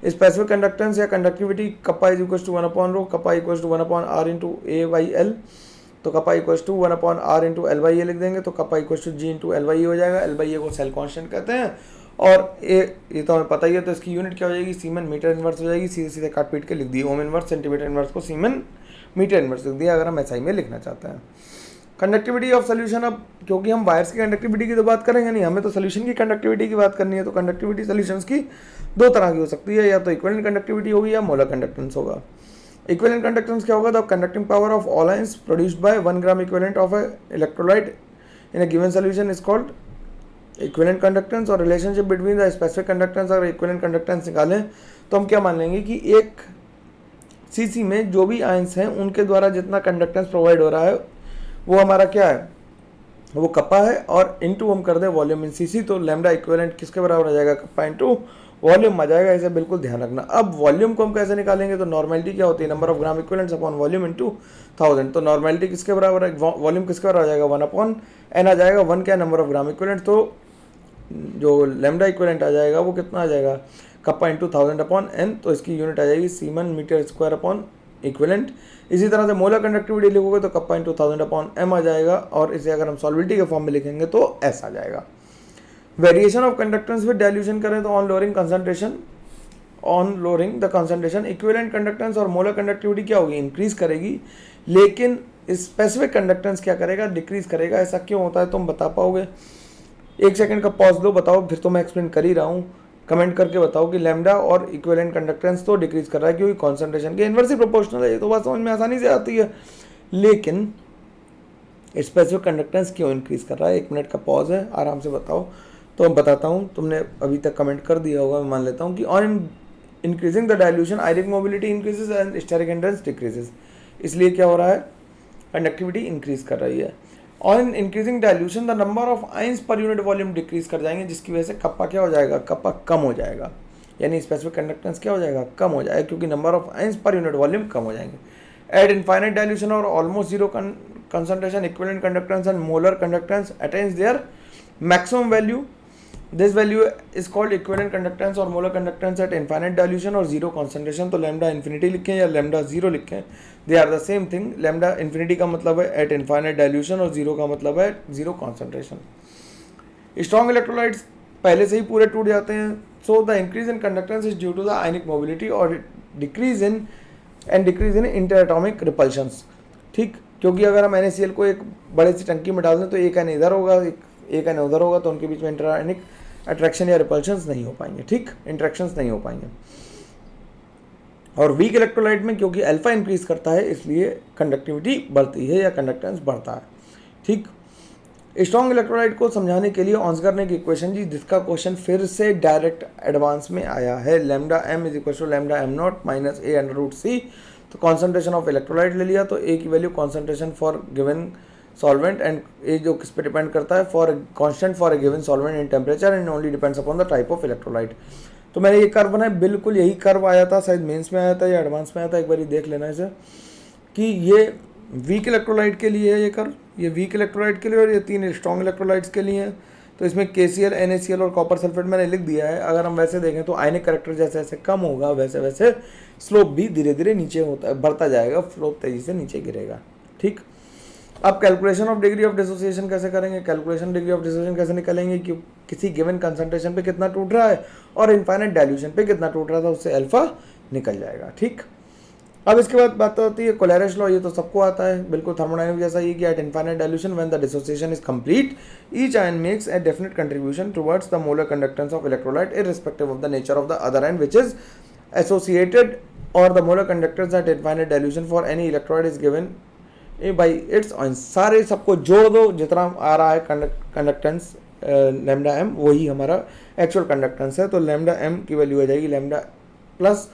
स्पेसिफिक कंडक्टेंस या conductivity kappa is equal to 1/ρ, kappa equal to 1/R into A/L। तो kappa equal to 1/R into L/A लिख देंगे, तो kappa equal to G into L/A हो जाएगा। L/A को सेल कॉन्स्टेंट कहते हैं, और ये तो हमें पता ही है, तो इसकी यूनिट क्या हो जाएगी, सीमेन मीटर इनवर्स हो जाएगी। सीधे सीधे काट पीट के लिख दी, ओम इनवर्स सेंटीमीटर इनवर्स को सीमेन मीटर इनवर्स लिख दिया, अगर हम SI में लिखना चाहते हैं। कंडक्टिविटी ऑफ सोल्यूशन, अब क्योंकि हम वायर्स की कंडक्टिविटी की तो बात करेंगे नहीं, हमें तो सोल्यूशन की कंडक्टिविटी की बात करनी है। तो कंडक्टिविटी सोल्यूशंस की 2 तरह की हो सकती है, या तो इक्विवेलेंट कंडक्टिविटी होगी या मोलर कंडक्टेंस होगा। इक्विवेलेंट कंडक्टेंस क्या होगा, the conducting power of all ions produced by 1 gram equivalent of a electrolyte in a given solution is called equivalent conductance. और relationship between the specific conductance और equivalent conductance निकालें तो हम क्या मान लेंगे कि एक सीसी में जो भी आयंस हैं उनके द्वारा जितना कंडक्टेंस प्रोवाइड हो रहा है वो हमारा क्या है, वो कप्पा है, और इनटू हम कर दें वॉल्यूम इन सीसी। तो लैम्डा इक्विवेलेंट किसके बराबर आ जाएगा, कप्पा इंटू वॉल्यूम आ जाएगा, इसे बिल्कुल ध्यान रखना। अब वॉल्यूम को हम कैसे निकालेंगे, तो नॉर्मेलिटी क्या होती है, number of gram equivalents upon volume into 1000। तो नॉर्मेलिटी किसके बराबर है, वॉल्यूम किसके बराबर आ जाएगा, 1/n आ जाएगा। 1 क्या नंबर ऑफ ग्राम इक्विवेलेंट, तो जो लैम्डा इक्विवेलेंट आ जाएगा वो कितना आ जाएगा, कप्पा इंटू 1000/n, तो इसकी यूनिट आ जाएगी siemens metre square upon equivalent. इसी तरह से मोलर कंडक्टिविटी लिखोगे तो कप्पा इंटू 1000/m आ जाएगा, और इसे अगर हम सॉल्विलिटी के फॉर्म में लिखेंगे तो S आ जाएगा। Variation of conductance with dilution करें तो on lowering the concentration equivalent conductance और मोलर कंडक्टिविटी क्या होगी, इंक्रीज करेगी, लेकिन स्पेसिफिक कंडक्टेंस क्या करेगा, डिक्रीज करेगा। ऐसा क्यों होता है तुम बता पाओगे, 1 सेकंड का पॉज दो, बताओ, फिर तो मैं एक्सप्लेन कर ही रहा हूँ, कमेंट करके बताओ कि लैम्डा और इक्विवेलेंट कंडक्टेंस तो डिक्रीज कर रहा है क्योंकि कॉन्सेंट्रेशन के इन्वर्सली प्रोपोर्शनल है, ये तो बात समझ में आसानी से आती है, लेकिन स्पेसिफिक कंडक्टेंस क्यों इंक्रीज कर रहा है। 1 मिनट का पॉज है, आराम से बताओ। तो मैं बताता हूँ, तुमने अभी तक कमेंट कर दिया होगा, मैं मान लेता हूँ कि on increasing the dilution ionic mobility increases and steric hindrance decreases. इसलिए क्या हो रहा है, कंडक्टिविटी इंक्रीज कर रही है। On increasing dilution the number of ions per unit volume decrease कर जाएंगे, जिसकी वजह से कप्पा क्या हो जाएगा, कप्पा कम हो जाएगा, यानी स्पेसिफिक कंडक्टेंस क्या हो जाएगा, कम हो जाएगा, क्योंकि number of ions per unit volume कम हो जाएंगे। एट इनफाइनाइट डाइल्यूशन और almost zero concentration equivalent conductance and molar conductance attains their maximum value. This value is called equivalent conductance or molar conductance at infinite dilution or zero concentration. तो lambda infinity लिखें या lambda zero लिखें, they are the same thing. lambda infinity का मतलब है at infinite dilution और zero का मतलब है zero concentration. Strong electrolytes पहले से ही पूरे टूट जाते हैं, so the increase in conductance is due to the ionic mobility or decrease in interatomic repulsions. ठीक, क्योंकि अगर हम NaCl को एक बड़े सी टंकी में डाल दें तो एक एन इधर होगा, एक एन उधर होगा, तो उनके बीच में इंटरआयनिक अट्रैक्शन या रिपल्शंस नहीं हो पाएंगे, ठीक, इंट्रैक्शंस नहीं हो पाएंगे। और वीक इलेक्ट्रोलाइट में क्योंकि अल्फा इंक्रीज करता है इसलिए कंडक्टिविटी बढ़ती है या कंडक्टेंस बढ़ता है, ठीक। स्ट्रॉन्ग इलेक्ट्रोलाइट को समझाने के लिए ऑन्सगर ने एक इक्वेशन जी, जिसका क्वेश्चन फिर से डायरेक्ट एडवांस में आया है, lambda m is equal to lambda m0 minus a√c। तो कॉन्सेंट्रेशन ऑफ इलेक्ट्रोलाइट ले लिया, तो ए की value concentration for given solvent and A जो किस पे डिपेंड करता है, for constant for a given solvent in temperature and only depends upon the type of electrolyte. तो मैंने ये कर्व बनाया, बिल्कुल यही कर्व आया था, शायद मेंस में आया था या एडवांस में आया था, एक बार देख लेना इसे, कि ये वीक इलेक्ट्रोलाइट के लिए है ये कर्व, ये वीक इलेक्ट्रोलाइट के लिए और ये 3 स्ट्रॉन्ग इलेक्ट्रोलाइट्स के लिए है। तो इसमें KCl NaCl और कॉपर सल्फेट मैंने लिख दिया है। अगर हम वैसे देखें तो आयनिक करेक्टर जैसे जैसे कम होगा वैसे वैसे स्लोप भी धीरे धीरे नीचे होता है, बढ़ता जाएगा, स्लोप तेजी से नीचे गिरेगा, ठीक। अब calculation of degree of dissociation कैसे करेंगे, कैलकुलेशन डिग्री ऑफ डिसोसिएशन कैसे निकालेंगे कि किसी गिवन कंसंट्रेशन पे कितना टूट रहा है और इनफाइनाइट डाइल्यूशन पे कितना टूट रहा था, उससे अल्फा निकल जाएगा, ठीक। अब इसके बाद बात होती है कोलेरिस लॉ, ये तो सबको आता है, बिल्कुल थर्मोडायनामिक्स जैसा ही कि at infinite dilution when the dissociation is complete each ion makes a definite contribution towards the molar conductance of electrolyte irrespective of the nature of the other ion which is associated और the molar conductance at infinite dilution for any electrolyte is given by its ion. सारे सबको जोड़ दो, जितना आ रहा है conductance lambda m वही हमारा एक्चुअल कंडक्टेंस है। तो लैम्डा m की वैल्यू आ जाएगी lambda plus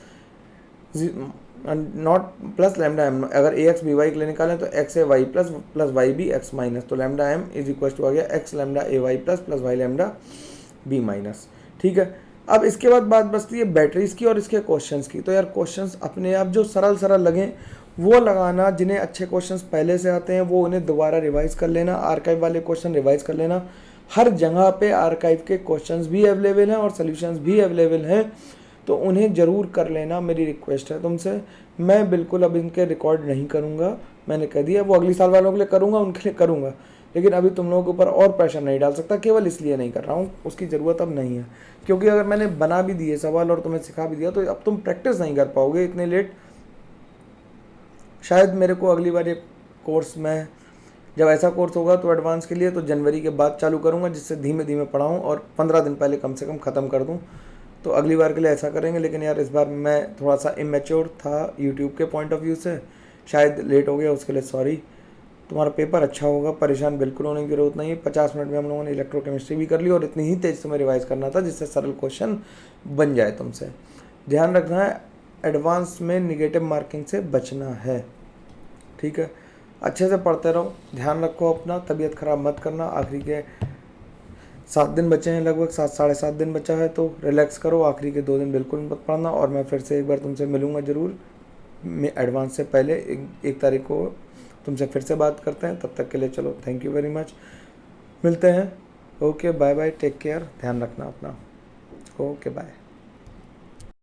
not plus lambda m, अगर ax by के लिए निकालें तो x है y प्लस प्लस y भी x माइनस, तो lambda m is equal to आ गया x lambda ay plus plus y lambda b minus, ठीक है। अब इसके बाद बात बचती है बैटरीज की और इसके क्वेश्चंस की। तो यार क्वेश्चंस अपने आप जो सरल सरल लगें वो लगाना, जिन्हें अच्छे क्वेश्चंस पहले से आते हैं वो उन्हें दोबारा रिवाइज कर लेना, आर्काइव वाले क्वेश्चन रिवाइज कर लेना। हर जगह पे आर्काइव के क्वेश्चंस भी अवेलेबल हैं और सॉल्यूशंस भी अवेलेबल हैं, तो उन्हें ज़रूर कर लेना, मेरी रिक्वेस्ट है तुमसे। मैं बिल्कुल अब इनके रिकॉर्ड नहीं करूँगा, मैंने कह दिया, वो अगली साल वालों के लिए करूँगा, उनके लिए करूँगा, लेकिन अभी तुम लोगों के ऊपर और प्रेशर नहीं डाल सकता, केवल इसलिए नहीं कर रहा हूँ, उसकी ज़रूरत अब नहीं है। क्योंकि अगर मैंने बना भी दिए सवाल और तुम्हें सिखा भी दिया तो अब तुम प्रैक्टिस नहीं कर पाओगे इतने लेट। शायद मेरे को अगली बार ये कोर्स में, जब ऐसा कोर्स होगा तो एडवांस के लिए तो जनवरी के बाद चालू करूँगा, जिससे धीमे धीमे पढ़ाऊँ और 15 दिन पहले कम से कम ख़त्म कर दूँ। तो अगली बार के लिए ऐसा करेंगे। लेकिन यार इस बार मैं थोड़ा सा इमेच्योर था यूट्यूब के पॉइंट ऑफ व्यू से, शायद लेट हो गया, उसके लिए सॉरी। तुम्हारा पेपर अच्छा होगा, परेशान बिल्कुल होने की जरूरत नहीं है। 50 मिनट में हम लोगों ने इलेक्ट्रोकेमिस्ट्री भी कर ली और इतनी ही तेज़ तुम्हें रिवाइज करना था जिससे सरल क्वेश्चन बन जाए तुमसे। ध्यान रखना है एडवांस में निगेटिव मार्किंग से बचना है, ठीक है। अच्छे से पढ़ते रहो, ध्यान रखो अपना, तबीयत ख़राब मत करना। आखिरी के 7 दिन बचे हैं, लगभग 7 साढ़े 7 दिन बचा है, तो रिलैक्स करो, आखिरी के 2 दिन बिल्कुल मत पढ़ना। और मैं फिर से एक बार तुमसे मिलूँगा ज़रूर, मैं एडवांस से पहले 1 तारीख को तुमसे फिर से बात करते हैं। तब तक के लिए चलो, थैंक यू वेरी मच, मिलते हैं। Okay bye bye, take care, ध्यान रखना अपना। Okay bye.